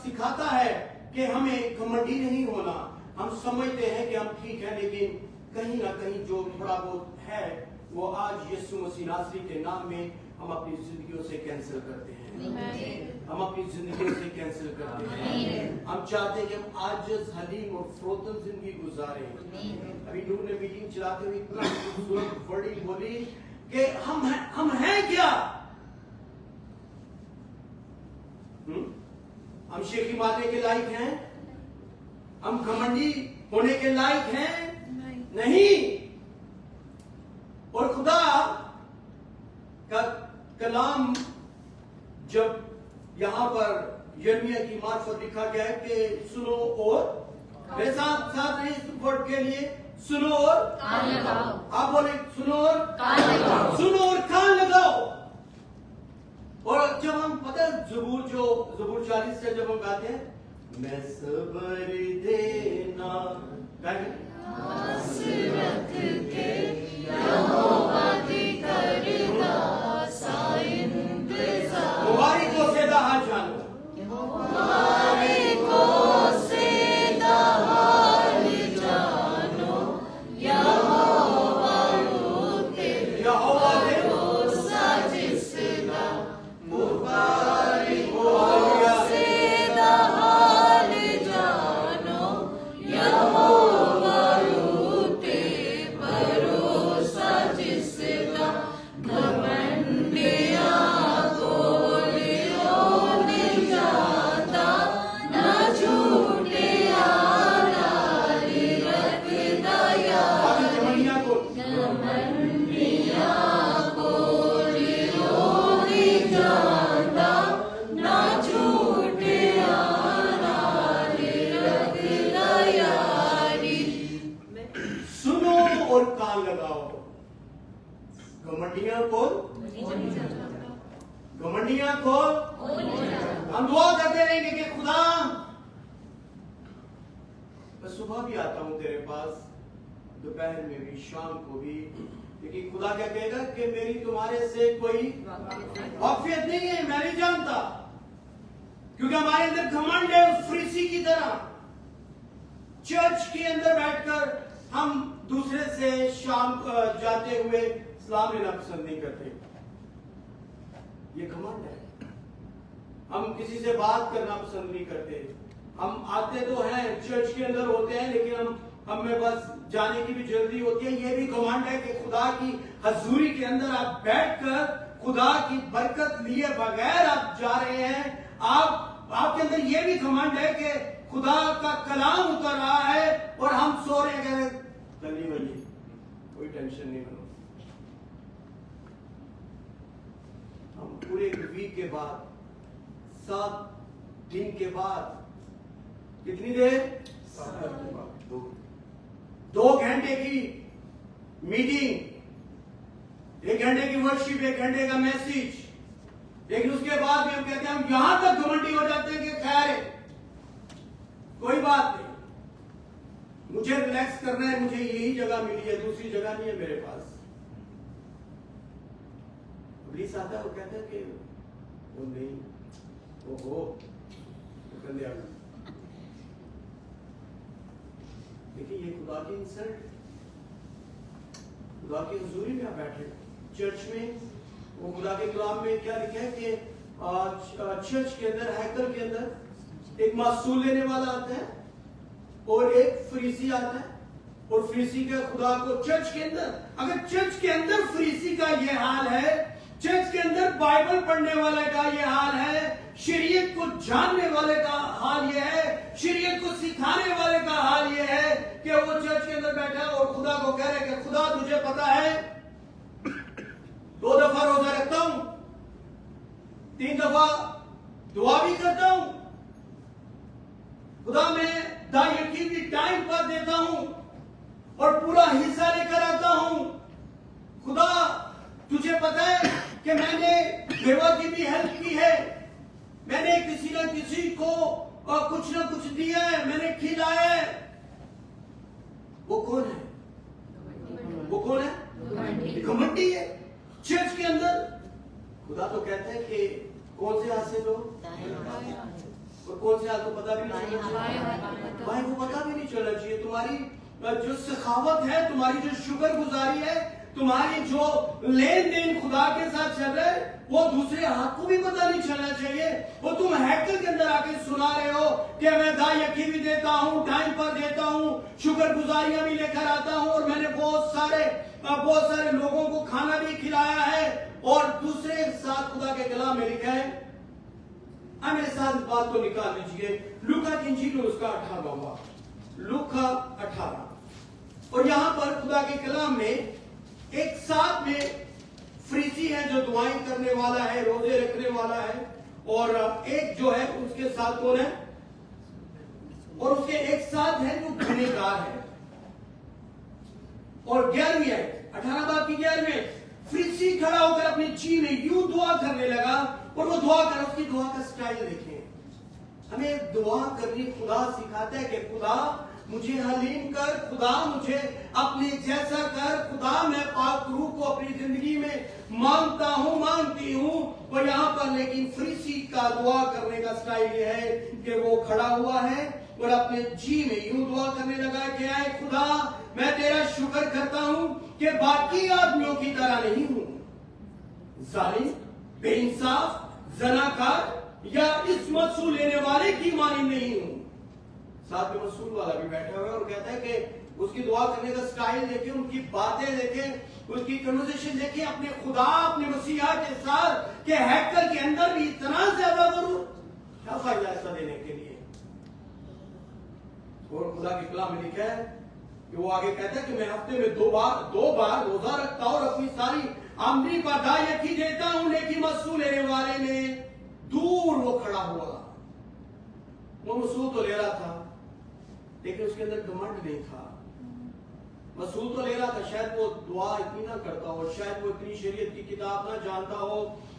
सिखाता है कि हमें घमंडी नहीं होना। हम समझते हैं कि हम ठीक है, लेकिन कहीं ना कहीं जो थोड़ा बहुत है वो आज यीशु मसीह नासरी के नाम में हम अपनी जिंदगियों से कैंसिल करते हैं। हम अपनी जिंदगियों से कैंसिल करते हैं। हम चाहते हैं कि हम आजिज़, हलीम और फ्रोतन जिंदगी गुजारें। अभी नूर ने मीटिंग चलाते हुए इतना खूबसूरत वर्डिंग बोली कि हम हैं क्या? हम शेखी मारने के लायक हैं? हम घमंडी होने के लायक हैं? नहीं। और खुदा का कलाम जब यहां पर यिर्मयाह की मार्फत लिखा गया है कि सुनो और मेरे साथ साथ नहीं, इस वर्ड के लिए सुनो और कान लगाओ। आप बोले सुनो और कान लगाओ, सुनो और कान लगाओ। और जब हम पता है ज़बूर 40 से जब हम गाते हैं, मैं सबर देना हसरत के यहोवा दी करदा सा इंतजार, मुबारक से दहा जानो, मुबारक से दहाल जानो, यहोवा रूते यहोवा दे भरोसा जिसदा, मुबारक से दहाल जानो, यहोवा रूते भरोसा जिसदा, घमंडिया कोले होने जाता, ना झूठे आलाली रखदा यार, जमनिया को घमंडिया कोले होने जाता, ना झूठे आलाली रखदा यारी। सुनो और कान लगाओ। घमंडियां को हम दुआ करते रहेंगे कि खुदा मैं सुबह भी आता हूं तेरे पास, दोपहर में भी, शाम को भी, लेकिन खुदा क्या कहेगा कि मेरी तुम्हारे से कोई वाकफियत नहीं है, मैं नहीं जानता। क्योंकि हमारे अंदर घमंड है उस फरीसी की तरह। चर्च के अंदर बैठकर हम दूसरे से शाम जाते हुए सलाम लेना पसंद नहीं करते, ये घमंड है। हम किसी से बात करना पसंद नहीं करते। हम आते तो हैं, चर्च के अंदर होते हैं, लेकिन हमें बस जाने की भी जल्दी होती है। ये भी घमंड है कि खुदा की हजूरी के अंदर आप बैठकर खुदा की बरकत लिए बगैर आप जा रहे हैं। आपके अंदर ये भी घमंड है कि खुदा का कलाम उतर रहा है और हम सो रहे हैं, जल्दी बनी, कोई टेंशन नहीं बनो। हम पूरे वीक के बाद, 7 दिन के बाद, कितनी देर? 2 घंटे की मीटिंग, 1 घंटे की वर्शिप, 1 घंटे का मैसेज, लेकिन उसके बाद भी हम कहते हैं, हम यहां तक घमंडी हो जाते हैं कि खैर है, कोई बात नहीं। मुझे रिलैक्स करना है, मुझे यही जगह मिली है, दूसरी जगह नहीं है मेरे पास। पुलिस आता है, वो कहता है कि वो नहीं, ओहो कंधे आ गए। देखिए ये खुदा की इंसल्ट, खुदा की हुजूरी में आप बैठे चर्च में। वो खुदा के कलाम में क्या लिखा है कि चर्च के अंदर, हैकल के अंदर एक मासूल लेने वाला आता है और एक फरीसी आता है, और फरीसी के खुदा को चर्च के अंदर, अगर चर्च के अंदर फरीसी का ये हाल है, चर्च के अंदर बाइबल पढ़ने वाले का ये हाल है, शरीयत को जानने वाले का हाल ये है, शरीयत को सिखाने वाले का हाल ये है कि वो चर्च के अंदर बैठा और खुदा को कह रहे कि खुदा तुझे पता है 2 दफा रोजा रखता हूं, 3 दफा दुआ भी करता हूं, खुदा मैं दायकी भी टाइम पर देता हूं और पूरा हिस्सा लेकर आता हूं। खुदा तुझे पता है कि मैंने बेवा की भी हेल्प की है, मैंने किसी न किसी को कुछ न कुछ दिया है, मैंने खिलाया है। वो कौन है? वो कौन है? घमंडी है। चर्च के अंदर खुदा तो कहता है कि कौन से हाथ से दो और कौन से हाथ को पता भी नहीं चलना चाहिए, भाई वो पता भी नहीं चलना चाहिए। तुम्हारी जो सखावत है, तुम्हारी जो शुक्रगुजारी है, तुम्हारी जो लेन देन खुदा के साथ चल रहा है, वो दूसरे हाथ को भी पता नहीं चलना चाहिए। वो तुम हैकल के अंदर आके सुना रहे हो कि मैं दायकी भी देता हूँ, टाइम पर देता हूँ, शुक्रगुजारियां भी लेकर आता हूँ और मैंने बहुत सारे लोगों को खाना भी खिलाया है, और दूसरे साथ खुदा के कलाम में लिखा है, मेरे साथ इस बात को निकाल लीजिए, लूका की इंजील उसका 18वां, लूका 18। और यहां पर खुदा के कलाम में एक साथ में फरीसी है जो दुआएं करने वाला है, रोजे रखने वाला है, और एक जो है उसके साथ कौन है, और उसके एक साथ है जो गुनहगार है। और 11वीं आयत, 18 बाब की 11वीं, फरीसी खड़ा होकर अपनी जी में यूं दुआ करने लगा, और वो दुआ कर, उसकी दुआ का स्टाइल देखें। हमें दुआ करनी खुदा सिखाता है कि खुदा मुझे हलीम कर, खुदा मुझे अपने जैसा कर, खुदा मैं पाक रूह को अपनी जिंदगी में मांगता हूं, मांगती हूं। और यहां पर लेकिन फरीसी का दुआ करने का स्टाइल ये है कि वो खड़ा हुआ है और अपने जी में यूं दुआ करने लगा कि आए खुदा मैं तेरा शुक्र करता हूं कि बाकी आदमियों की तरह नहीं हूं, जालिम, बेइंसाफ, जनाकार या इस मसूल लेने वाले की मानी नहीं हूं। साथ में मसूल वाला भी बैठा हुआ है और कहता है कि उसकी दुआ करने का स्टाइल देखें, उनकी बातें देखें, उसकी कन्वर्सेशन देखें अपने खुदा, अपने मसीहा के साथ, कि हैकल के अंदर भी इतना ज्यादा जरूर क्या फायदा ऐसा देने के लिए। और खुदा के कलाम में लिखा है कि वो आगे कहता है कि मैं हफ्ते में 2 बार रोजा रखता हूं और अपनी सारी आमदनी पर दायकी देता हूं, लेकिन मसूल लेने वाले ने दूर वो खड़ा हुआ, वो मसूल तो ले रहा था लेकिन उसके अंदर घमंड नहीं था। मसूल तो ले रहा था, शायद वो दुआ इतनी ना करता हो, शायद वो इतनी शरीयत की किताब ना जानता हो,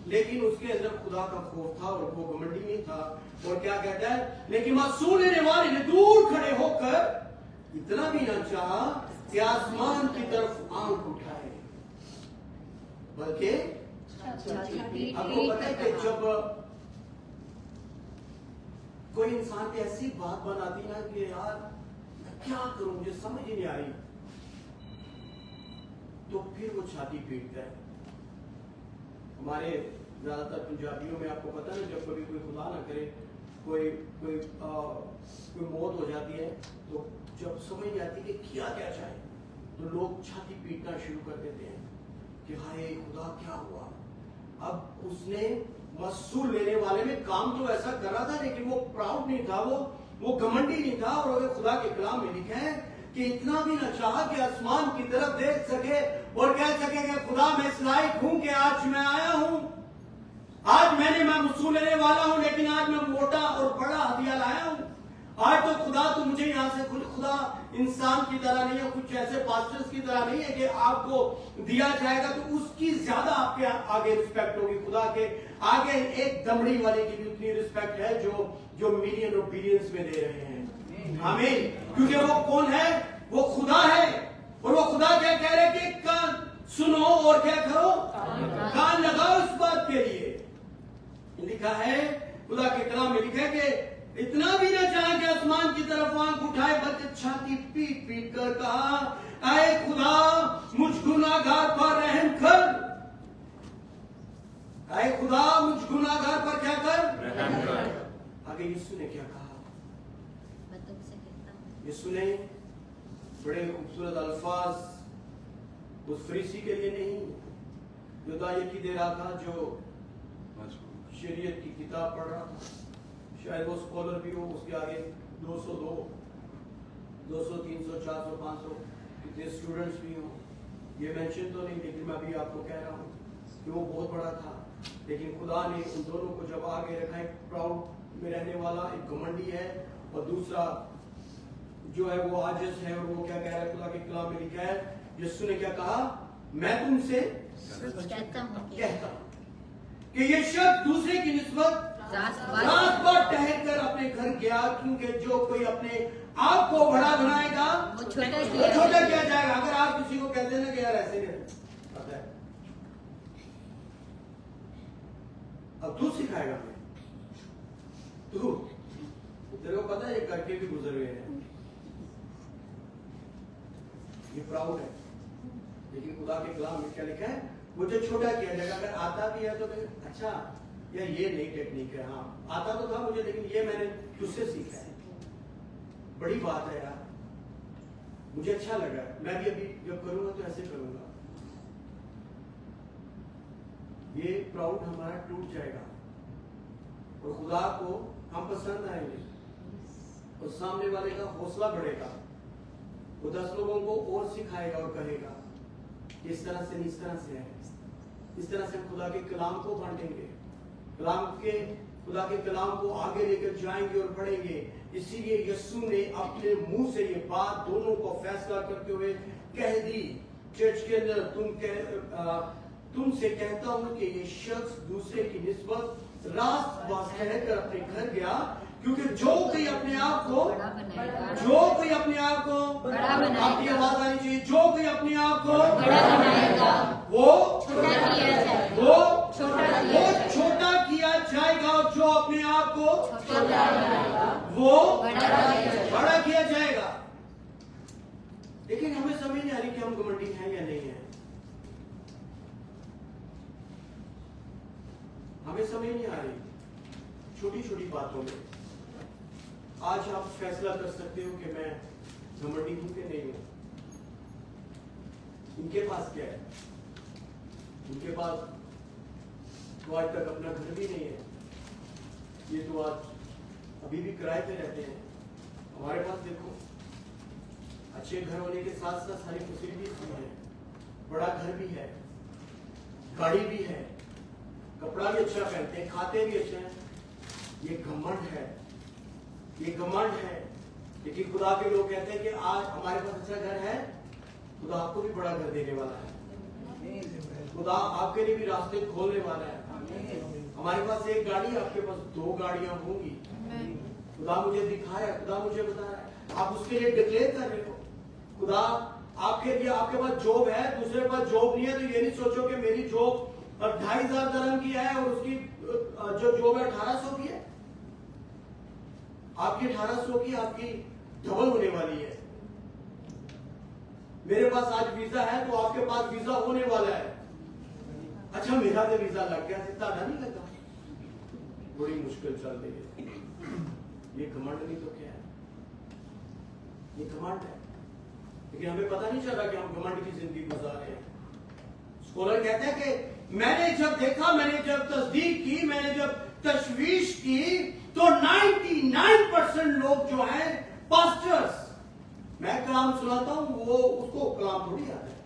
लेकिन उसके अंदर खुदा का खौफ था और वो घमंडी नहीं था। और क्या कहता है, लेकिन मसूल लेने वाले ने दूर खड़े होकर इतना भी ना चाहा कि आसमान की तरफ आंख उठाए, बल्कि आपको पता है कि जब कोई इंसान पे ऐसी बात बनाती ना कि यार मैं क्या करूं, मुझे समझ ही नहीं आ रही, तो फिर वो छाती पीटता है। हमारे ज्यादातर पंजाबियों में आपको पता है, जब कभी कोई खुदा ना करे कोई मौत हो जाती है, तो जब समझ नहीं आती कि किया क्या जाए, तो लोग छाती पीटना शुरू कर देते हैं कि हाय खुदा क्या हुआ। अब उसने मसूल लेने वाले में काम तो ऐसा कर रहा था, लेकिन वो प्राउड नहीं था, वो घमंडी नहीं था। और अगर खुदा के कलाम में लिखा है कि इतना भी ना चाहा कि आसमान की तरफ देख सके और कह सके कि खुदा मैं इस लायक हूं कि आज मैं आया हूं, आज मैं मसूल लेने वाला हूं, लेकिन आज मैं मोटा और बड़ा हदिया लाया हूं। आज तो खुदा तो मुझे यहाँ से खुदा इंसान की तरह नहीं है, कुछ ऐसे पास्टर्स की तरह नहीं है कि आपको दिया जाएगा तो उसकी ज्यादा आपके आगे रिस्पेक्ट होगी। खुदा के आगे एक दमड़ी वाले की भी उतनी रिस्पेक्ट है जो मिलियन और बिलियंस में दे रहे हैं। आमीन। क्योंकि वो कौन है? वो खुदा है। और वो खुदा क्या कह रहे कि कान सुनो और क्या करो? कान लगाओ इस बात के लिए। लिखा है, खुदा के कलाम में लिखा है कि इतना भी ना चाहे कि आसमान की तरफ आंख उठाए, बल्कि छाती पीट पीट कर कहा, आए खुदा मुझ गुनाहगार पर रहम कर। आए खुदा मुझ गुनाहगार पर क्या कर? रहम कर। आगे यीशु ने क्या कहा? यीशु ने बड़े खूबसूरत अल्फाज उस फरीसी के लिए नहीं, जो दायकी दे रहा था, जो शरीयत की किताब पढ़ रहा था, शायद वो स्कॉलर भी हो, उसके आगे 202, 200, 300, 400, 500 कितने स्टूडेंट्स भी हो, ये मेंशन तो नहीं, लेकिन मैं अभी आपको कह रहा हूँ कि वो बहुत बड़ा था। लेकिन खुदा ने उन दोनों को जब आगे रखा, एक प्राउड में रहने वाला, एक घमंडी है, और दूसरा जो है वो आजिज है। और वो क्या कह रहा है? खुदा के कलाम में लिखा है, यीशु ने क्या कहा? मैं तुमसे कहता हूं कि ये शख्स दूसरे की निस्बत रात भर टहल कर अपने घर गया, क्योंकि जो कोई अपने आप को बड़ा बनाएगा वो छोटा किया जाएगा। अगर आप किसी को कहते हैं ना कि यार ऐसे पता है, अब तू सिखाएगा हमें, तू तेरे को पता है ये करके भी गुजर गए हैं, ये प्राउड है। लेकिन खुदा के कलाम में क्या लिखा है? वो जो छोटा किया जाएगा। अगर आता भी है तो अच्छा यार ये नई टेक्निक है, हाँ आता तो था मुझे, लेकिन ये मैंने तुझसे सीखा है, बड़ी बात है यार, मुझे अच्छा लगा, मैं भी अभी जब करूंगा तो ऐसे करूंगा। ये प्राउड हमारा टूट जाएगा और खुदा को हम पसंद आएंगे और सामने वाले का हौसला बढ़ेगा। वो 10 लोगों को और सिखाएगा और कहेगा इस तरह से नहीं, इस तरह से है, इस तरह से हम खुदा के कलाम को बांटेंगे, खुदा के कलाम को आगे लेकर जाएंगे और पढ़ेंगे। इसीलिए यीशु ने अपने मुंह से ये बात दोनों को फैसला करते हुए कह दी चर्च के अंदर, तुमसे कहता हूं कि ये शख्स दूसरे की निस्बत रात बास कहकर अपने घर गया, क्योंकि जो कोई अपने आप को बड़ा बनाएगा, आपकी आवाज आनी चाहिए, जो कोई अपने आप को बड़ा बनाएगा वो छोटा किया जाएगा, वो छोटा किया जाएगा, और जो अपने आप को छोटा बनाएगा वो बड़ा किया जाएगा। लेकिन हमें समझ नहीं आ रही कि हम घमंडी हैं या नहीं है। हमें समझ नहीं आ रही छोटी छोटी बातों में। आज आप फैसला कर सकते हो कि मैं घमंडी हूं कि नहीं हूं। उनके पास क्या है? उनके पास तो आज तक अपना घर भी नहीं है, ये तो आज अभी भी किराए पे रहते हैं। हमारे पास देखो अच्छे घर होने के साथ साथ सारी फैसिलिटीज भी है, बड़ा घर भी है, गाड़ी भी है, कपड़ा भी अच्छा पहनते हैं, खाते भी अच्छे हैं। ये घमंड है, ये घमंड है। लेकिन खुदा के लोग कहते हैं कि आज हमारे पास अच्छा घर है, खुदा आपको भी बड़ा घर देने वाला है, खुदा आपके लिए भी रास्ते खोलने वाला है। हमारे पास एक गाड़ी, आपके पास 2 गाड़ियां होंगी। खुदा मुझे दिखाया, खुदा मुझे बता रहा है, आप उसके लिए डिक्लेयर कर रहे हो। खुदा आपके लिए, आपके पास जॉब है, दूसरे के पास जॉब नहीं है, तो ये नहीं सोचो कि मेरी जॉब 2500 दरहम की है और उसकी जो जॉब है 1800 की है। आपकी 1800 की आपकी डबल होने वाली है। मेरे पास आज वीजा है तो आपके पास वीजा होने वाला है। अच्छा मेरा तो वीजा लग गया, ज्यादा नहीं लगा, बड़ी मुश्किल चल रही है। ये घमंड नहीं तो क्या है? ये घमंड है। लेकिन हमें पता नहीं चल रहा कि हम घमंड की जिंदगी गुजार रहे हैं। स्कॉलर कहते हैं कि मैंने जब देखा, मैंने जब तस्दीक की, मैंने जब तशवीश की, तो 99% लोग जो हैं पास्टर्स, मैं कलाम सुनाता हूं, वो उसको कलाम थोड़ी आता है।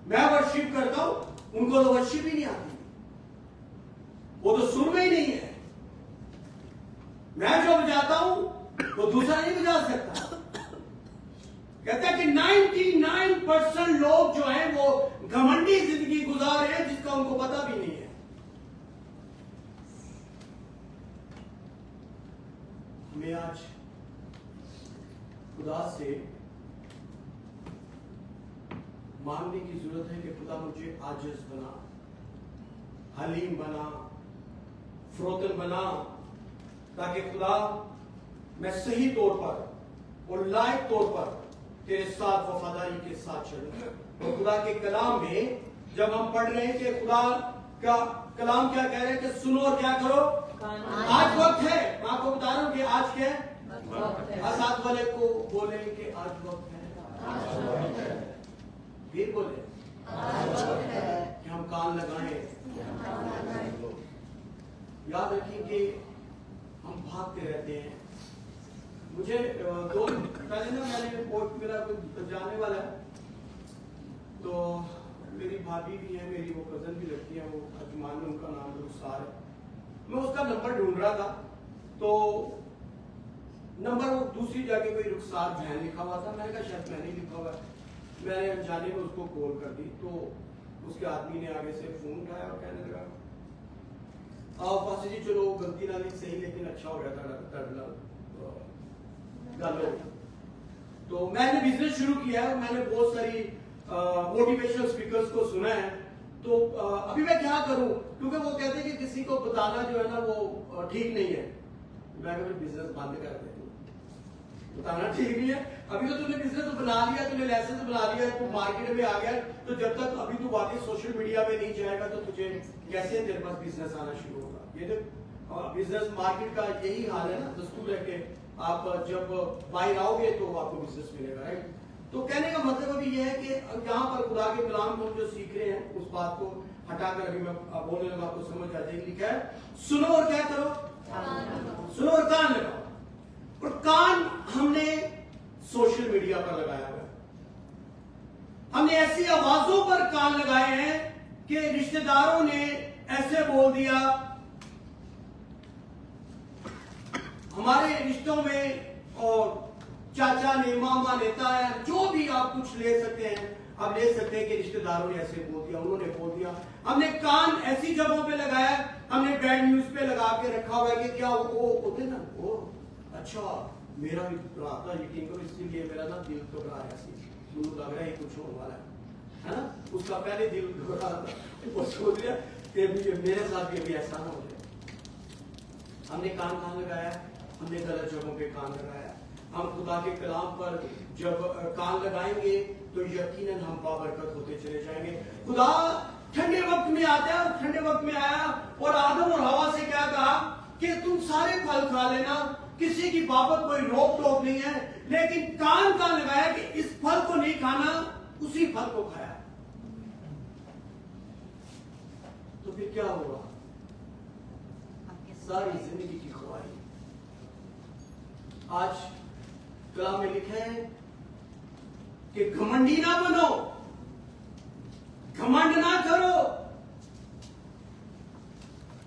मैं वर्शिप करता हूं, उनको तो वर्शिप ही नहीं आती, वो तो सुर में ही नहीं है। मैं जो बजाता हूं वो दूसरा नहीं बजा सकता। कहता है कि 99% लोग जो हैं वो घमंडी जिंदगी गुजार रहे हैं, जिसका उनको पता भी नहीं है। हमें आज आजिज बना, हलीम बना, फ्रोतन बना, ताकि खुदा मैं सही तौर पर और लायक तौर पर तेरे साथ वफादारी के साथ चलूं। और खुदा के कलाम में जब हम पढ़ रहे हैं कि खुदा का कलाम क्या कह रहे हैं कि सुनो और क्या करो, आज वक्त है। मैं आपको बता रहा हूं कि आज क्या है। साथ वाले को बोले कि आज वक्त है, फिर बोले कि हम कान लगाएं। याद रखिए कि हम भागते रहते हैं। मुझे दो पहले ना मैंने मेरा जाने वाला है, तो मेरी भाभी भी है, मेरी वो कजन भी लगती है, वो अजमान, उनका नाम रुखसार है। मैं उसका नंबर ढूंढ रहा था, तो नंबर वो दूसरी जगह कोई रुखसार बहन लिखा हुआ था। मैंने कहा शायद मैंने लिखा हुआ है। मैंने अनजाने में उसको कॉल कर दी, तो उसके आदमी ने आगे से फोन उठाया और कहने लगा फासी जी चलो गलती ना ली सही, लेकिन अच्छा हो गया था तो मैंने बिजनेस शुरू किया है। मैंने बहुत सारी मोटिवेशनल स्पीकर्स को सुना है। तो अभी मैं क्या करूं, क्योंकि वो कहते हैं कि किसी को बताना जो है ना वो ठीक नहीं है। मैं बिजनेस बंद कर देती हूँ, बताना ठीक नहीं है। अभी तो तूने बिजनेस तो बना लिया, तूने लाइसेंस बना लिया, तू मार्केट में आ गया, तो जब तक अभी तू वाकई सोशल मीडिया पे नहीं जाएगा तो तुझे कैसे तेरे पास बिजनेस आना शुरू होगा। ये तो बिजनेस मार्केट का यही हाल है ना, दस्तूर है कि आप जब बाहर आओगे तो आपको बिजनेस मिलेगा, राइट। तो कहने का मतलब अभी यह है कि यहाँ पर खुदा के कलाम को जो सीख रहे हैं उस बात को हटाकर अभी मैं बोलने लगा, आपको समझ आ जाएगी। लिखा है सुनो और क्या करो, सुनो और कान लगाओ। और कान हमने सोशल मीडिया पर लगाया हुआ है। हमने ऐसी आवाजों पर कान लगाए हैं कि रिश्तेदारों ने ऐसे बोल दिया, हमारे रिश्तों में, और चाचा ने, मामा ने, ताया, जो भी आप कुछ ले सकते हैं, आप ले सकते हैं कि रिश्तेदारों ने ऐसे बोल दिया, उन्होंने बोल दिया। हमने कान ऐसी जगहों पे लगाया, हमने बैड न्यूज पे लगा के रखा हुआ है कि क्या वो होते ना, वो अच्छा मेरा भी आता यकीन करो, इसीलिए मेरा ना दिल घबरा रहा है, मुझे लग रहा है कुछ होने वाला है ना। उसका पहले दिल घबरा रहा था, वो सोच रहा कि मेरे साथ भी अभी ऐसा ना हो जाए। हमने कान लगाया, हमने गलत जगहों पे कान लगाया। हम खुदा के कलाम पर जब कान लगाएंगे तो यकीनन हम बाबरकत होते चले जाएंगे। खुदा ठंडे वक्त में आता है, और ठंडे वक्त में आया और आदम और हवा से क्या कहा कि तुम सारे फल खा लेना, किसी की बाबत कोई रोक टोक नहीं है, लेकिन कान लगाया कि इस फल को नहीं खाना, उसी फल को खाया। तो फिर क्या हुआ? सारी जिंदगी की ख्वाहिश। आज कलाम में लिखा है कि घमंडी ना बनो, घमंड ना करो,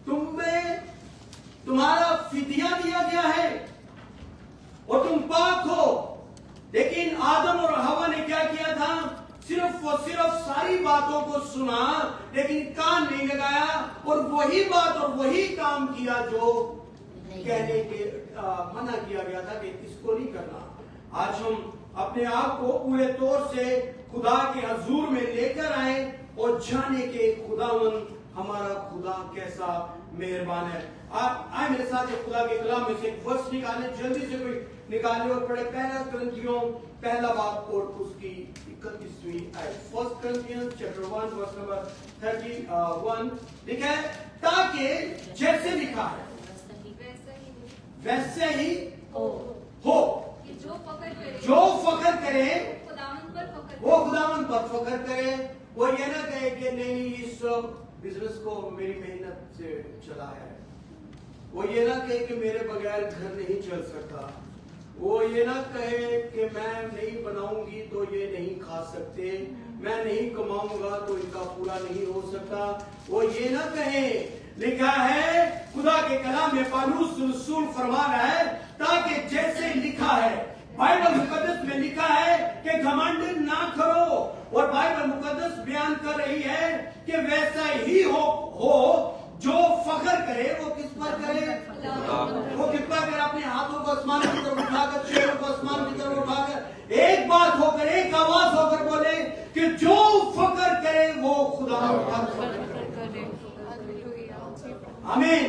तुम्हें तुम्हारा फिदिया दिया गया है और तुम पाक हो। लेकिन आदम और हवा ने क्या किया था? सिर्फ और सिर्फ सारी बातों को सुना, लेकिन कान नहीं लगाया, और वही बात और वही काम किया जो कहने के मना किया गया था कि इसको नहीं करना। आज हम अपने आप को पूरे तौर से खुदा के हजूर में लेकर आए और जाने के खुदावन हमारा खुदा कैसा मेहरबान है। आप आए मेरे साथ खुदा के कलाम में से एक वर्स निकाले, जल्दी से कोई निकाले और पढ़े। पहला कुरिन्थियों पहला बाब और उसकी 31वीं आयत। फर्स्ट कुरिन्थियंस चैप्टर 1 वर्स नंबर 31 लिखा है, ताकि जैसे लिखा है वैसे ही हो। जो फख्र करे वो खुदावन पर फख्र करे। वो ये ना कहे कि नहीं इस बिजनेस को मेरी मेहनत से चला है। वो ये ना कहे कि मेरे बगैर घर नहीं चल सकता। वो ये ना कहे कि मैं नहीं बनाऊंगी तो ये नहीं खा सकते, मैं नहीं कमाऊंगा तो इनका पूरा नहीं हो सकता। वो ये ना कहे, लिखा है खुदा के कलाम में पौलुस रसूल फरमा रहा है, ताकि जैसे लिखा है, बाइबल मुकद्दस में लिखा है कि घमंड ना करो। और बाइबल मुकद्दस बयान कर रही है कि वैसा ही हो जो फख्र करे वो किस पर करे? वो किस पर करे? अपने हाथों को आसमान की तरफ उठाकर, चेहरों को आसमान की तरफ उठाकर एक बात होकर, एक आवाज होकर बोले कि जो फख्र करे वो खुदा आमीन,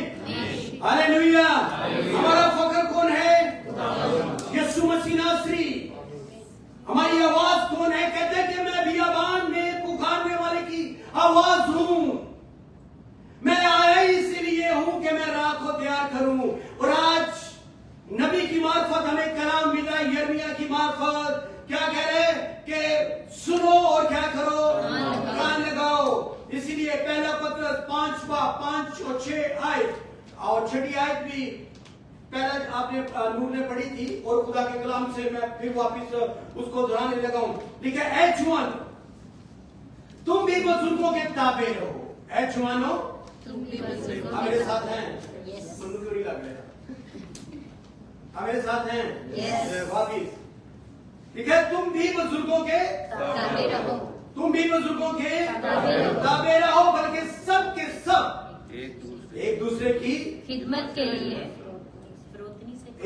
हालेलुया। हमारा फकर कौन है? यीशु मसीह नासरी। हमारी आवाज कौन है? कहते हैं कि मैं बियाबान में पुकारने वाले की आवाज हूं। मैं आया इसलिए हूं कि मैं राह को तैयार करूं। और आज नबी की मार्फत हमें कलाम मिला, यिर्मयाह की मार्फत क्या कह रहे कि सुनो और क्या करो, कान लगाओ। इसीलिए पहला पत्रस 5 और 6 आयत और 6 आयत भी पहला आपने नूर ने पढ़ी थी और खुदा के कलाम से मैं फिर वापस उसको दोहराने लगा हूं। ठीक है, ऐ जवान तुम भी बुजुर्गों के ताबे रहो। ऐ जवानो तुम भी बुजुर्गों मेरे के साथ हैं, Yes. सुन क्यों नहीं लग रहा? मेरे साथ हैं Yes. वापिस। ठीक है, तुम भी बुजुर्गों के ताबे रहो। तुम भी बुजुर्गों के ताबे रहो। ताबे रहो, बल्कि सब के सब एक दूसरे की खिदमत के लिए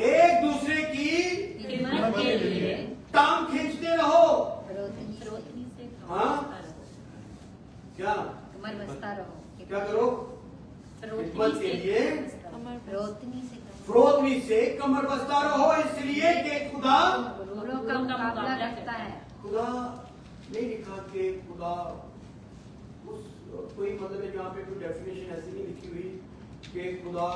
एक दूसरे की खिदमत के लिए टांग खींचते रहो। रोतनी से हाँ? क्या कमर बस्ता रहो। क्या करो? खिदमत के लिए रोतनी से फ्रोतनी से कमर बस्ता रहो, इसलिए कि खुदा बुरों का मुकाबला करता है। खुदा नहीं लिखा कि खुदा उस कोई मतलब है जहाँ पे कोई डेफिनेशन ऐसी नहीं लिखी हुई कि खुदा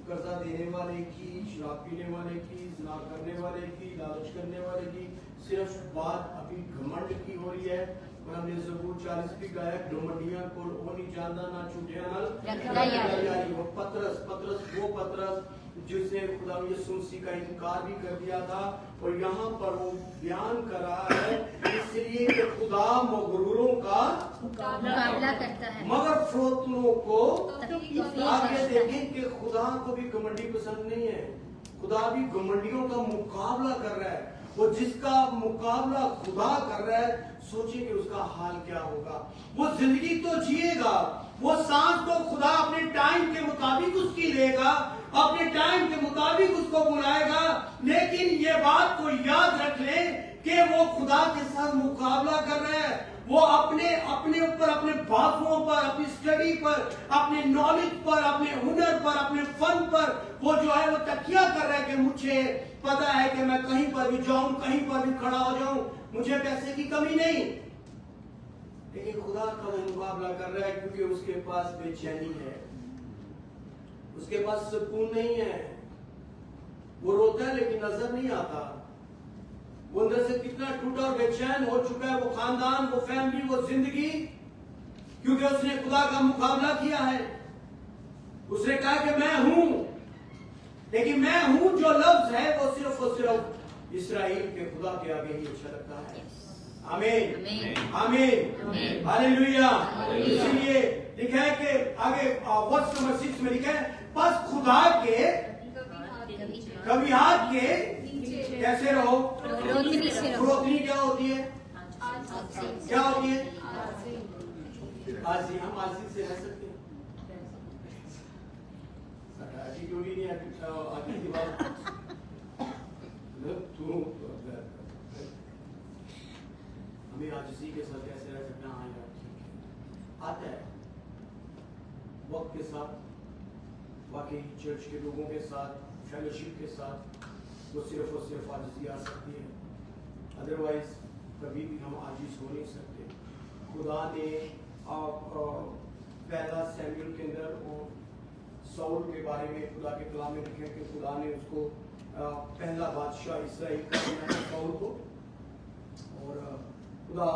कर्जा देने वाले की, शराब पीने वाले की, जिना करने वाले की, लालच करने वाले की। सिर्फ बात अभी घमंड की हो रही है। और हमने ज़बूर 40 भी गाया, घमंडियां को वो नहीं जानता ना छूटिया ना वो पतरस वो पतरस जिसने खुदा यीशु मसीह का इनकार भी कर दिया था। और यहाँ पर वो बयान कर रहा है इसलिए कि खुदा मगरूरों का मुकाबला करता है मगर फ्रोतनों को। तकलीफ आप ये में देखें कि खुदा को भी घमंडी पसंद नहीं है। खुदा भी घमंडियों का मुकाबला कर रहा है। वो जिसका मुकाबला खुदा कर रहा है, सोचिए कि उसका हाल क्या होगा। वो जिंदगी तो जिएगा, वो सांस तो खुदा अपने टाइम के मुताबिक उसकी लेगा, अपने टाइम के मुताबिक उसको बुलाएगा। लेकिन ये बात को याद रख लें कि वो खुदा के साथ मुकाबला कर रहा है। वो अपने ऊपर, अपने बातों पर, अपनी स्टडी पर, अपने नॉलेज पर, अपने हुनर पर, अपने फन पर वो जो है वो तकिया कर रहा है कि मुझे पता है कि मैं कहीं पर भी जाऊं, कहीं पर भी खड़ा हो जाऊं, मुझे पैसे की कमी नहीं। लेकिन खुदा का वो मुकाबला कर रहा है क्योंकि उसके पास बेचैनी है, उसके पास सुकून नहीं है। वो रोता है लेकिन नजर नहीं आता। वो अंदर से कितना टूटा और बेचैन हो चुका है, वो खानदान, वो फैमिली, वो जिंदगी, क्योंकि उसने खुदा का मुकाबला किया है। उसने कहा कि मैं हूं, लेकिन मैं हूं जो लफ्ज है वो सिर्फ इस्राएल के खुदा के आगे ही अच्छा लगता है। आमीन, आमीन, हालेलुया। इसलिए लिखा है कि आगे वर्ष नंबर 6 में लिखा है, बस खुदा के कभी हाथ के कैसे रहो। रोतनी से रहो। रोतनी क्या होती है? क्या होती है? आजी। हम आजी से रह सकते हैं। आजी क्यों नहीं आती की बात तू हमें आजिज़ी के साथ कैसे रह सकते हैं? हाँ यार ठीक है, आता है वक्त के साथ। बाकी चर्च के लोगों के साथ, फेलोशिप के साथ वो सिर्फ और सिर्फ आजिज़ी आ सकती है। अदरवाइज कभी भी हम आजिज़ हो नहीं सकते। खुदा ने पहला सैमुएल के अंदर और साउल के बारे में खुदा के कलाम में लिखे कि खुदा ने उसको पहला बादशाह इस्राएल का बनाया साउल को। और खुदा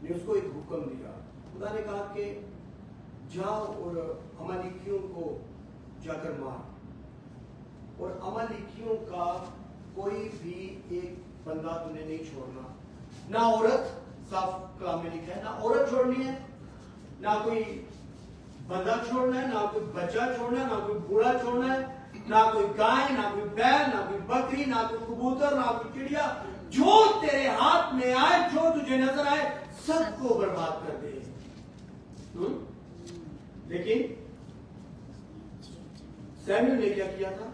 ने उसको एक हुक्म दिया। खुदा ने कहा कि जाओ और अमालेकियों को जाकर मार, और अमालेकियों का कोई भी एक बंदा तुमने नहीं छोड़ना, ना औरत, साफ कलाम में लिखा है, ना औरत छोड़नी है, ना कोई बंदा छोड़ना है, ना कोई बच्चा छोड़ना है, ना कोई बूढ़ा छोड़ना है, ना कोई गाय, ना कोई बैल, ना कोई बकरी, ना कोई कबूतर, ना कोई चिड़िया। जो तेरे हाथ में आए, जो तुझे नजर आए, सबको बर्बाद कर दे। लेकिन सैमुएल ने क्या किया था?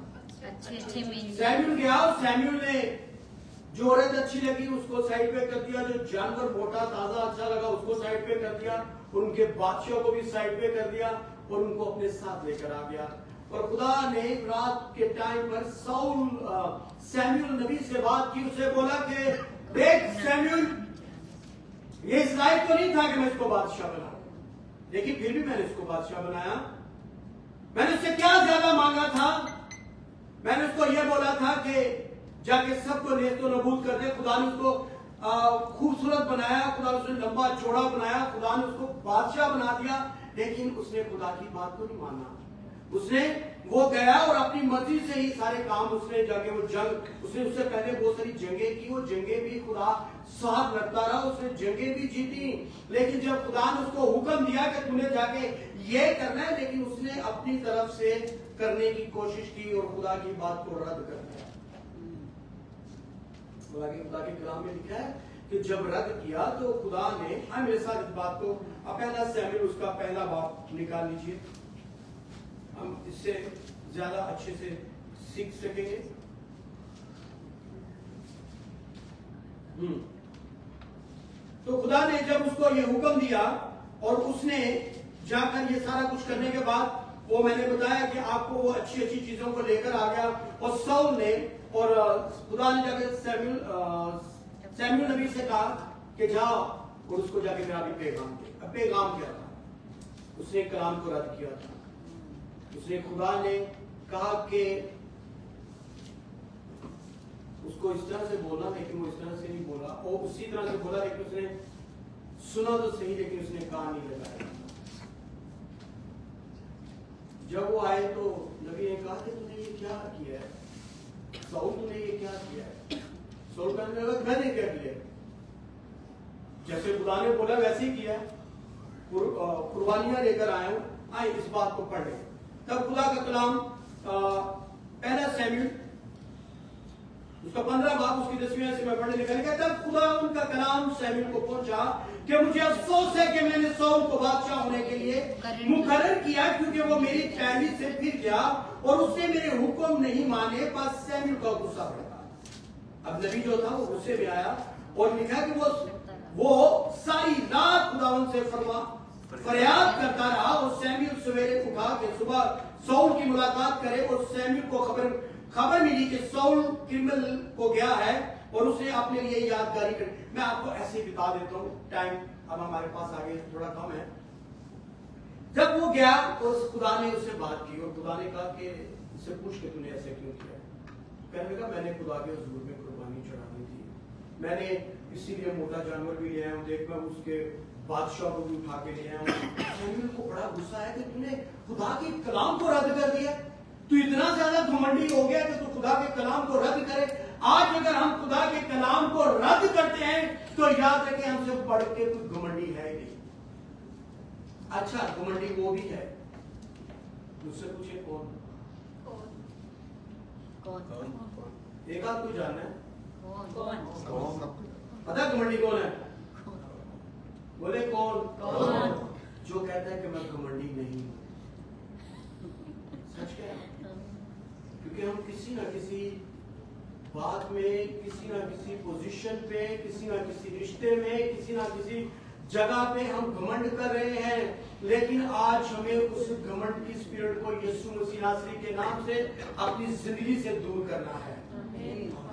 अच्छे में सैमुएल गया और सैमुएल ने जो औरत अच्छी लगी उसको साइड पे कर दिया, जो जानवर मोटा ताजा अच्छा लगा उसको साइड पे कर दिया, और उनके बादशाह को भी साइड पे कर दिया और उनको अपने साथ लेकर आ गया। और खुदा ने रात के टाइम पर सैमुअल नबी से बात की, उसे बोला कि देख सैमुअल, ये इस लायक तो नहीं था कि मैं इसको बादशाह बनाऊं, लेकिन फिर भी मैंने इसको बादशाह बनाया। मैंने उससे क्या ज्यादा मांगा था? मैंने उसको यह बोला था कि जाके सबको नेस्तो नबूद कर दे। खुदा ने उसको खूबसूरत बनाया, खुदा ने उसने लंबा चौड़ा बनाया, खुदा ने उसको बादशाह बना दिया, लेकिन उसने खुदा की बात को नहीं माना। वो गया और अपनी मर्जी से ही सारे काम उसने जाके वो जंग, उसने उससे पहले बहुत सारी जंगें की, वो जंगें भी खुदा साथ रखता रहा, उसने जंगें भी जीती। लेकिन जब खुदा ने उसको हुक्म दिया कि तूने जाके ये करना है, लेकिन उसने अपनी तरफ से करने की कोशिश की और खुदा की बात को रद्द कर दिया। खुदा के कलाम में लिखा है कि जब रद्द किया तो खुदा ने, मेरे साथ इस बात को, पहला सैमुएल उसका पहला बाप निकाल लीजिए, हम इससे ज्यादा अच्छे से सीख सकेंगे। तो खुदा ने जब उसको ये हुक्म दिया और उसने जाकर ये सारा कुछ करने के बाद, वो मैंने बताया कि आपको वो अच्छी अच्छी चीजों को लेकर आ गया, और साउल ने, और खुदा ने जाकर सैमुएल नबी से कहा कि जाओ और उसको जाके मेरा भी पैगाम दे। पैगाम क्या था? उसने कलाम को रद्द किया था। उसने, खुदा ने कहा कि उसको इस तरह से बोला, लेकिन वो इस तरह से नहीं बोला, और उसी तरह से बोला, लेकिन उसने सुना तो सही, लेकिन उसने कान नहीं लगाया। जब वो आए तो नबी ने कहा कि तूने ये क्या किया है साउल, तूने ये क्या किया है? साउल कहने लगा मैंने क्या किया? जैसे खुदा ने बोला वैसे ही किया, कुर्बानियां लेकर आया हूं, आए इस बात को पढ़ ले। तब खुदा का कलाम पहला सैमुएल उसका 15 बाब उसकी 10वीं से मैं पढ़ने निकल। तब खुदा उनका कलाम सैमुएल को पहुंचा कि मुझे अफसोस है कि मैंने साउल को बादशाह होने के लिए मुकर्रर किया, क्योंकि वो मेरी पैरवी से फिर गया और उसने मेरे हुक्म नहीं माने। बस सैमुएल का गुस्सा बढ़ा। अब नबी जो था वो गुस्से में आया और लिखा कि वो सारी रात खुदावंद से फरियाद करता रहा, और सैमुएल सवेरे उठा के सुबह साउल की मुलाकात करे, और सैमुएल को खबर मिली कि साउल किरमल को गया है और उसने अपने लिए यादगारी कर। मैं आपको ऐसे ही बता देता हूँ, टाइम अब हमारे पास आगे थोड़ा कम है। जब वो गया तो खुदा ने उससे बात की, और खुदा ने कहा कि इससे पूछ के तूने ऐसे क्यों किया? कहने लगा मैंने खुदा के हुजूर में कुर्बानी चढ़ानी थी, मैंने इसीलिए मोटा जानवर भी ले आया हूँ, देख मैं उसके बादशाह को भी उठा के ले आया हूँ। सैमुएल को बड़ा गुस्सा है कि तूने खुदा के कलाम को रद्द कर दिया, तू इतना ज्यादा घमंडी हो गया कि तू खुदा के कलाम को रद्द करे। आज अगर हम खुदा के कलाम को रद्द करते हैं तो याद रखें हमसे बढ़ के कोई घमंडी है नहीं। अच्छा, घमंडी वो भी है, मुझसे पूछे कौन? एक आध कोई जानना है? पता घमंडी कौन है? बोले कौन? जो कहता है कि मैं घमंडी नहीं हूं। सच क्या है? क्योंकि हम किसी ना किसी बात में, किसी ना किसी पोजीशन पे, किसी ना किसी रिश्ते में, किसी ना किसी जगह पे हम घमंड कर रहे हैं, लेकिन आज हमें उस घमंड की स्पिरिट को यीशु मसीह नासरी के नाम से अपनी जिंदगी से दूर करना है।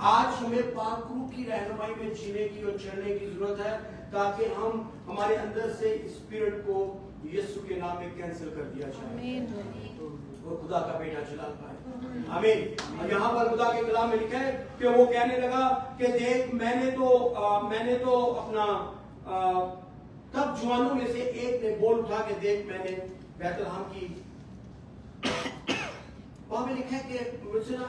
आज हमें पाक रूह की रहनुमाई में जीने की और चलने की जरूरत है, ताकि हम हमारे अंदर से स्पिरिट को यीशु के नाम में कैंसिल कर दिया जाए और खुदा का बेटा चला पाए। आमीन। यहाँ पर खुदा के कलाम में लिखा है कि वो कहने लगा कि देख मैंने तो अपना तब जवानों में से एक ने बोल उठा के देख मैंने बैतलहम की, वहां में लिखा है कि मुझसे ना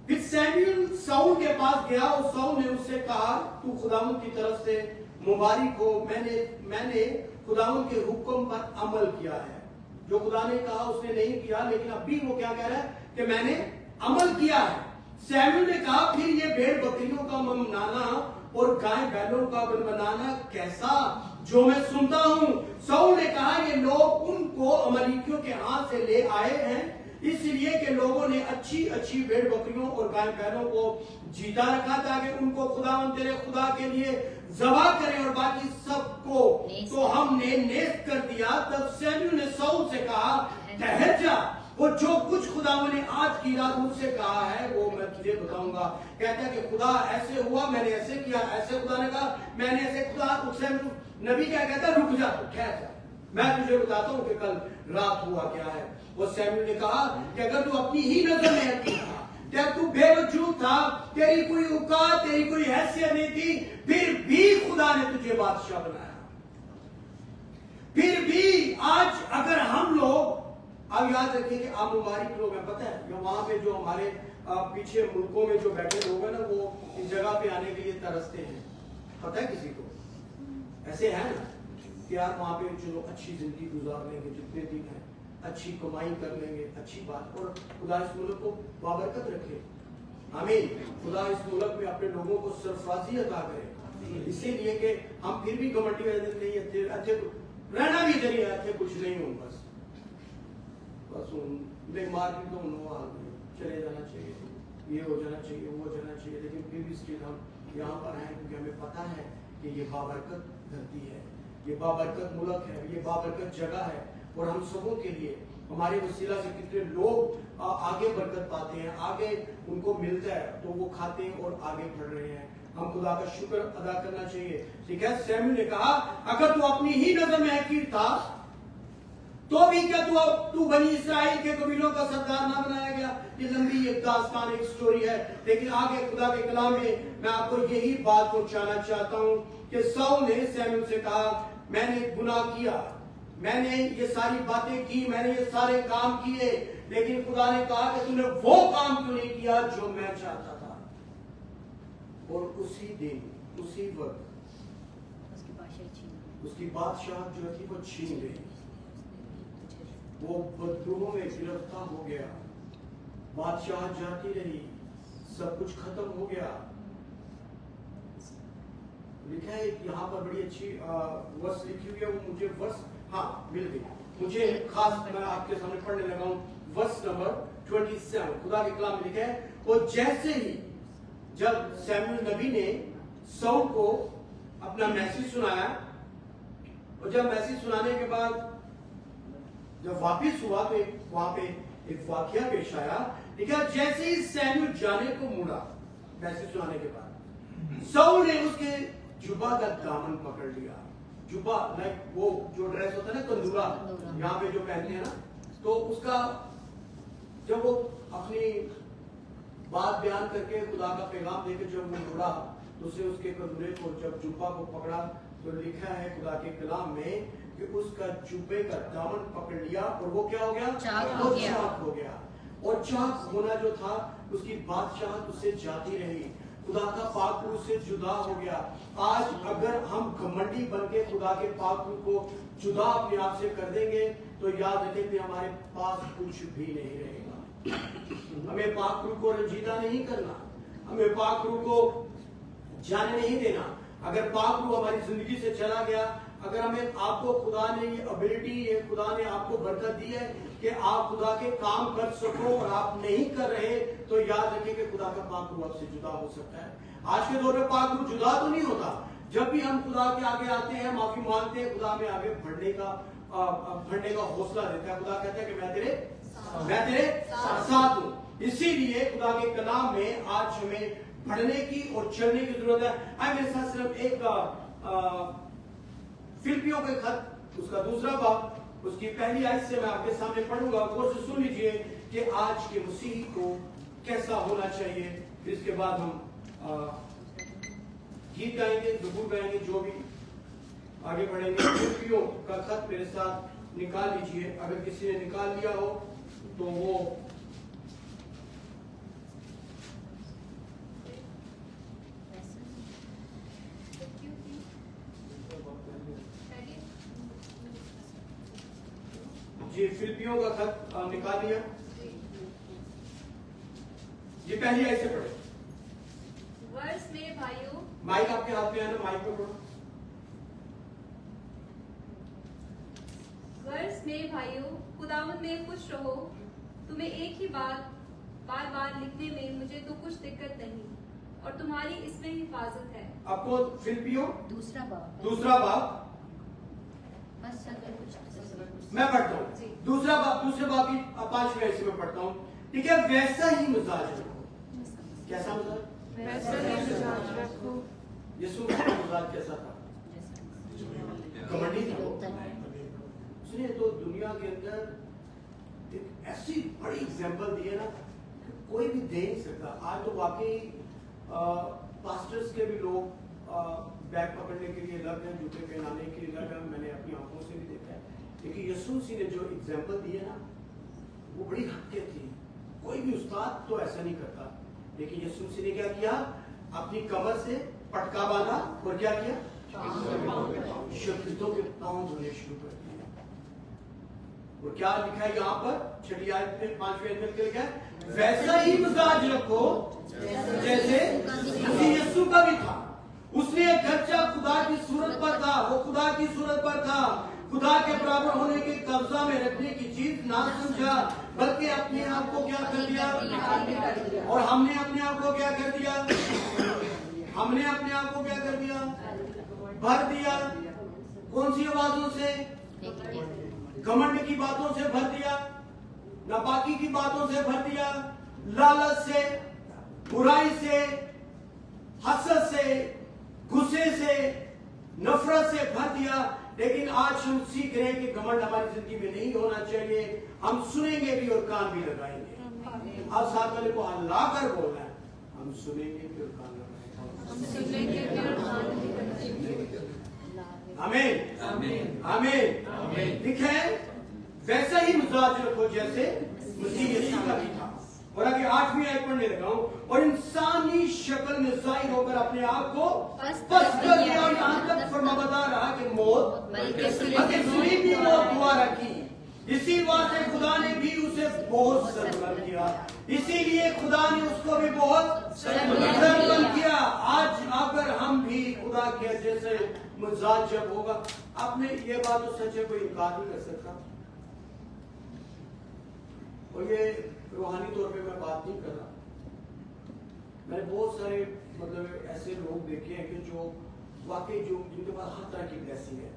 फिर सैमुएल साउल के पास गया और साउल ने उससे कहा तू खुदावंद की तरफ से मुबारक हो, मैंने खुदावंद के हुक्म पर अमल किया है। जो खुदा ने कहा उसने नहीं किया, लेकिन अभी वो क्या कह रहा है कि मैंने अमल किया है। सैमुएल ने कहा फिर ये भेड़ बकरियों का बनाना और गाय बैलों का बनाना कैसा जो मैं सुनता हूँ। शाऊल ने कहा ये लोग उनको अमलीकियों के हाथ से ले आए हैं, इसलिए कि लोगों ने अच्छी अच्छी भेड़ बकरियों और गाय बैलों को जीता रखा ताकि उनको खुदावंद तेरे खुदा के लिए ज़बह करें और बाकी सबको तो हमने नेस्त कर दिया। तब शमूएल ने शाऊल से कहा ठहर जा, वो जो कुछ खुदावंद ने आज की रात मुझसे कहा है वो मैं तुझे बताऊंगा। कहता है कि खुदा ऐसे हुआ, मैंने ऐसे किया, ऐसे खुदा ने कहा मैंने ऐसे। खुदा नबी क्या कहता है, रुक जा, ठहर जा, मैं तुझे बताता हूँ कि कल रात हुआ क्या है। वो शमूएल ने कहा कि अगर तू अपनी ही नजर में हकीम था, जब तू बेवजूद था, तेरी कोई औकात, तेरी कोई हैसियत नहीं थी, फिर भी खुदा ने तुझे बादशाह बनाया। फिर भी आज अगर हम लोग, अब याद रखिए कि आप मुबारक लोग हैं, पता है वहां पे जो हमारे पीछे मुल्कों में जो बैठे लोग हैं ना, वो इस जगह पे आने के लिए तरसते हैं। पता है किसी को ऐसे है ना कि यार वहां पे चलो अच्छी जिंदगी गुजार लेंगे, जितने दिन है अच्छी कमाई कर लेंगे, अच्छी बात, और खुदा इस मुल्क को बाबरकत रखे। आमीन। खुदा इस मुल्क में अपने लोगों को सरफराजी अता करे, इसीलिए कि हम फिर भी घमंडी नहीं, अच्छे रहना भी इधर ही है, अच्छे कुछ नहीं हूँ, बस मार्केट तो चले जाना चाहिए, ये हो जाना चाहिए, वो हो जाना चाहिए, लेकिन फिर भी स्टिल हम यहाँ पर हैं क्योंकि हमें पता है कि ये बाबरकत धरती है, ये बाबरकत मुल्क है, ये बाबरकत जगह है, और हम सबों के लिए हमारे वसीला से कितने लोग आगे बरकत पाते हैं, आगे उनको मिलता है तो वो खाते हैं और आगे बढ़ रहे हैं। हम खुदा का शुक्र अदा करना चाहिए। ठीक है, शमूएल ने कहा अगर तू अपनी ही नजर में हकीर था तो भी क्या तू बनी इस्राएल के कबीलों का सरदार ना बनाया गया। ये लंबी एक दास्तान, एक स्टोरी है, लेकिन आगे खुदा के कलाम में मैं आपको यही बात पहुंचाना चाहता हूं कि शाऊल ने शमूएल से कहा मैंने गुनाह किया, मैंने ये सारी बातें की, मैंने ये सारे काम किए, लेकिन खुदा ने कहा कि तूने वो काम क्यों नहीं किया जो मैं चाहता था। और उसी दिन, उसी वक्त उसकी बादशाह जो थी वो छीन गई, वो बदरूहों में गिरफ्तार हो गया, बादशाह जाती रही, सब कुछ खत्म हो गया। लिखा है यहाँ पर बड़ी अच्छी वर्स लिखी हुई है, वो मुझे वर्स मिल गई, मुझे खास मैं आपके सामने पढ़ने लगा हूँ। वर्स नंबर 27 खुदा के कलाम में लिखा है, वो जैसे ही जब शमूएल नबी ने शाऊल को अपना मैसेज सुनाया, और जब मैसेज सुनाने के बाद जब वापिस हुआ तो वहां पे एक वाकया पेश आया। ठीक है, जैसे ही शमूएल जाने को मुड़ा मैसेज सुनाने के बाद, शाऊल ने उसके जुबा का दामन पकड़ लिया। जुबा लाइक वो जो ड्रेस होता है ना, तंदूरा यहाँ पे जो पहनते हैं ना, तो उसका जब वो अपनी बात बयान करके खुदा का पैगाम देकर जब वो मुड़ा तो उसके कंधे को जब जुब्बा को पकड़ा तो लिखा है खुदा के कलाम में कि उसका जुब्बे का दामन पकड़ लिया और वो क्या हो गया, चाक हो गया। और चाक होना जो था उसकी बादशाह उससे जाती रही, खुदा का पाक उससे जुदा हो गया। आज अगर हम घमंडी बनके खुदा के पाक को जुदा अपने आप से कर देंगे तो याद रखें कि हमारे पास कुछ भी नहीं रहेगा। हमें पाक रूह को रंजीदा नहीं करना, हमें पाक रूह को जाने नहीं देना। अगर पाक रूह हमारी जिंदगी से चला गया, अगर हमें आपको खुदा ने ये एबिलिटी, ये खुदा ने आपको बरकत दी है कि आप खुदा के काम कर सको और आप नहीं कर रहे, तो याद रखिए कि खुदा का पाक रूह आपसे जुदा हो सकता है। आज के दौर में पाक रूह जुदा तो नहीं होता। जब भी हम खुदा के आगे आते हैं, माफी मांगते हैं, खुदा में आगे बढ़ने का हौसला देता है। खुदा कहता है कि मैं तेरे साथ हूँ। इसीलिए खुदा के कलाम में आज हमें बढ़ने की और चलने की जरूरत है। आइए मेरे साथ सिर्फ एक फिलिपियों के खत उसका दूसरा बाब उसकी पहली आयत से मैं आपके सामने पढ़ूंगा, गौर से सुन लीजिए कि आज के मसीह को कैसा होना चाहिए। फिर इसके बाद हम गीत गाएंगे, ज़बूर गाएंगे, जो भी आगे बढ़ेंगे। फिलिपियों का खत मेरे साथ निकाल लीजिए, अगर किसी ने निकाल लिया हो तो वो जी फिलिपियों का खत निकाल लिया जी, पहली आयत से पढ़े। वर्ष में भाइयों, माइक आपके हाथ में है ना, माइक पे पढ़ो। वर्ष में भाइयों खुदावंद में खुश रहो। तुम्हें एक ही बात बार बार लिखने में मुझे तो कुछ दिक्कत नहीं, और तुम्हारी इसमें हिफाजत है। आपको फिलिपियों दूसरा बाब दूसरा बाब बस अगर कुछ मैं पढ़ता हूँ। दूसरे बाब की 5वें हिस्से में पढ़ता हूँ। ठीक है, वैसा ही मिजाज रखो। कैसा मिजाज? वैसा ही मिजाज रखो। यीशु का मिजाज कैसा था? घमंडी था वो। सुनिए, तो दुनिया के अंदर एक ऐसी बड़ी एग्जांपल दी है ना कि कोई भी दे नहीं सकता। आज तो वाकई पास्टर्स के भी लोग बैग पकड़ने के लिए लग हैं, जूते पहनाने के लिए लग हैं। मैंने अपनी आंखों से भी देखा है। लेकिन यीशु मसीह ने जो एग्जांपल दी है ना, वो बड़ी हटके थी। कोई भी उस्ताद तो ऐसा नहीं करता, लेकिन यीशु मसीह ने क्या किया? अपनी कमर से पटका बांधा और क्या किया? शत्रुओं के पांव धोने शुरू कर दिए। और क्या लिखा है यहाँ पर? 6वीं आयत में 5वें आयत में लिखा है, वैसा ही मिजाज रखो जैसे मसीह यीशु का भी था। उसने गरचा खुदा की सूरत पर था, वो खुदा की सूरत पर था। खुदा के बराबर होने के कब्जा में रखने की चीज ना समझा, बल्कि अपने आप को क्या कर दिया? और हमने अपने आप को क्या कर दिया? हमने अपने आप को क्या कर दिया? भर दिया। कौन सी आवाजों से? घमंड की बातों से भर दिया, नापाकी की बातों से भर दिया, लालच से, बुराई से, हसद से, गुस्से से, नफरत से भर दिया। लेकिन आज हम सीख रहे हैं कि घमंड हमारी जिंदगी में नहीं होना चाहिए। हम सुनेंगे भी और कान भी लगाएंगे। अब साथ वाले को हल्ला कर बोलना है, हम सुनेंगे भी और कान लगाएंगे। आमीन आमीन। लिखा है, वैसा ही मिजाज रखो जैसे मसीह यीशु का भी था। और आगे 8वीं आयत पढ़ने लगा हूं, और इंसानी शक्ल में जाहिर होकर अपने आप को पस्त कर दिया, और यहाँ तक फरमाबरदार रहा कि मौत बल्कि सुनी भी मौत द्वारा की। इसी बात से खुदा ने भी उसे बहुत सरबलंद किया, इसीलिए खुदा ने उसको भी बहुत सरबलंद किया। आज अगर हम भी खुदा के जैसे मिजाज जब होगा, आपने ये बात तो सच है, कोई इनकार नहीं कर सकता। और ये रूहानी तौर पे मैं बात नहीं कर रहा। मैंने बहुत सारे मतलब ऐसे लोग देखे हैं कि जो वाकई जो जिनके पास हर तरह की ब्लेसिंग है,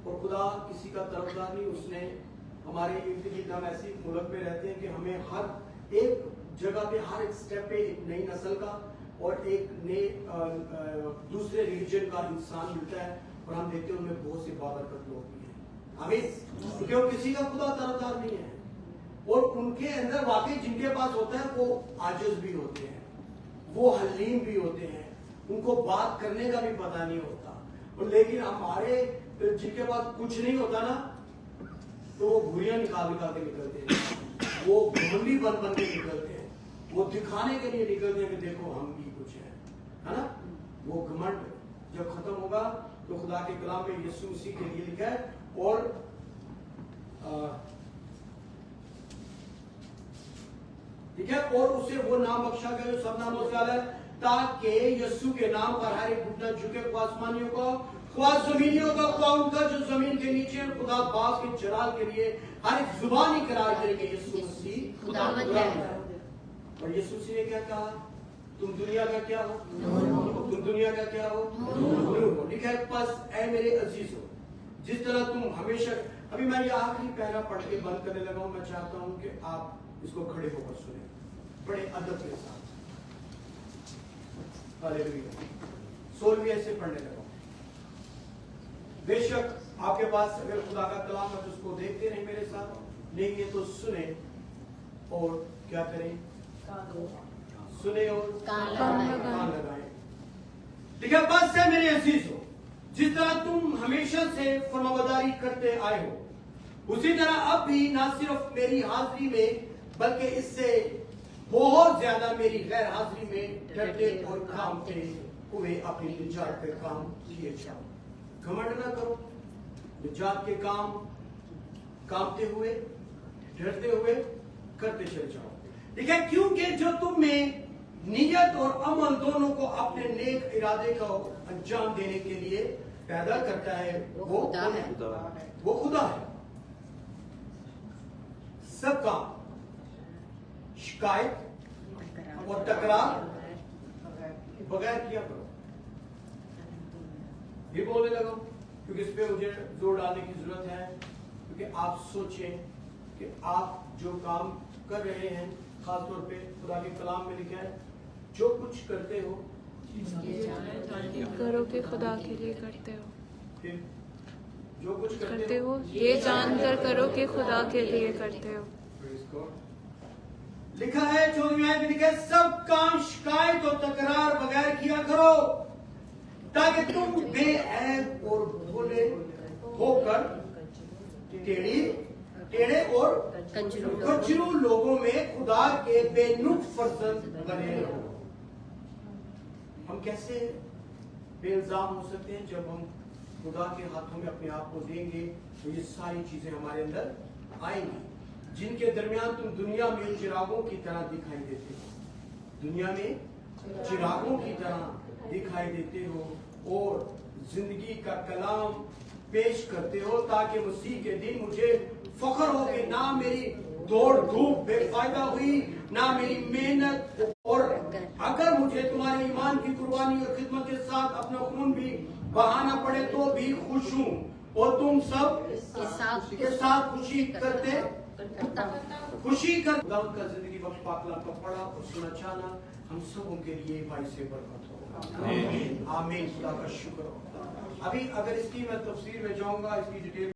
और खुदा किसी का तरफदार नहीं। उसने हमारे इर्द गिर्द हम ऐसी मुल्क में रहते हैं कि हमें हर एक जगह पे, हर एक स्टेप पे एक नई नस्ल का और एक नए दूसरे रिलीजन का इंसान मिलता है, और हम देखते हैं उनमें बहुत से बाबरकत लोग भी हैं। आमीन। क्योंकि किसी का खुदा तरफदार नहीं है, और उनके अंदर वाकई जिनके पास होता है वो आजिज भी होते हैं, वो हलीम भी होते हैं, उनको बात करने का भी पता नहीं होता। और लेकिन हमारे जिनके पास कुछ नहीं होता ना, तो वो भूरियां निकाल के निकलते हैं, वो घमंडी बन के निकलते हैं, वो दिखाने के लिए निकलते हैं कि देखो हम भी कुछ है ना। वो घमंड जब खत्म होगा तो खुदा के कलाम में यीशु मसीह के लिए लिखा है, और ठीक है, और उसे वो नाम बख्शा गया जो सब नामों से आला है, ताकि यीशु के नाम पर हर एक घुटना झुके, ख्वाह आसमानियों का, ख्वाह जमीनियों का, ख्वाह उनका जो जमीन के नीचे है। खुदा बाप के जलाल के लिए हर एक जुबान ही करार करेंगे यीशु मसीह खुदावंद है। और यीशु मसीह ने क्या कहा? तुम दुनिया का क्या हो? तुम दुनिया का क्या हो? नूर हो। लिखा है, बस ऐ मेरे अजीजों, जिस तरह तुम हमेशा। अभी मैं ये आखिरी पैरा पढ़ के बंद करने लगा हूं। मैं चाहता हूं कि आप इसको खड़े होकर सुने, बड़े अदब के साथ। हालेलुया। 16वीं ऐसे पढ़ने लगा। बेशक आपके पास अगर खुदा का कलाम है तो उसको देखते रहे मेरे साथ, नहीं है तो सुने और क्या करें? सुने और कान लगाएं। ठीक है, बस है मेरे अजीजों, जिस तरह तुम हमेशा से फरमाबरदारी करते आए हो, उसी तरह अब भी ना सिर्फ मेरी हाजिरी में बल्कि इससे बहुत ज्यादा मेरी गैर हाजिरी में डरते और कामते हुए अपनी निजात के काम किए जाओ। घमंड ना करो, निजात के काम कामते हुए, डरते हुए करते चले जाओ। ठीक है, क्योंकि जो तुम में नियत और अमल दोनों को अपने नेक इरादे को अंजाम देने के लिए पैदा करता है। वो खुदा है। वो खुदा है। सब काम शिकायत और तकरार बगैर किया करो। ये बोलने लगा क्योंकि इस पे मुझे जोर डालने की जरूरत है, क्योंकि आप सोचें कि आप जो काम कर रहे हैं, खासतौर पे खुदा के कलाम में लिखा है, जो कुछ करते हो करो कि खुदा के लिए करते हो, फिर जो कुछ करते हो ये जानकर करो कि खुदा के लिए करते हो। लिखा है 14वीं आयत में लिखा है, सब काम शिकायत और तकरार बगैर किया करो, ताकि तुम बेऐब और भोले होकर टेढ़े और कचरू लोगों में खुदा के बेनुक्स फर्जंद बने रहो। हम कैसे बेइल्जाम हो सकते हैं? जब हम खुदा के हाथों में अपने आप को देंगे तो ये सारी चीजें हमारे अंदर आएंगी, जिनके दरमियान तुम दुनिया में चिरागों की तरह दिखाई देते हो, दुनिया में चिरागों की तरह दिखाई देते हो और जिंदगी का कलाम पेश करते हो, ताकि मसीह के दिन मुझे फख्र हो कि ना मेरी दौड़ धूप बेफायदा हुई, ना मेरी मेहनत, और अगर मुझे तुम्हारे ईमान की कुर्बानी और खिदमत के साथ अपना खून भी बहाना पड़े तो भी खुश हूँ, और तुम सब के साथ खुशी कर खुदावंद का जिंदगी बख्श पाक कलाम का पढ़ा और सुना चाहना हम सबों के लिए भाई से बरकत हो। आमीन। खुदा का शुक्र हो। अभी अगर इसकी मैं तफसीर में जाऊंगा, इसकी डिटेल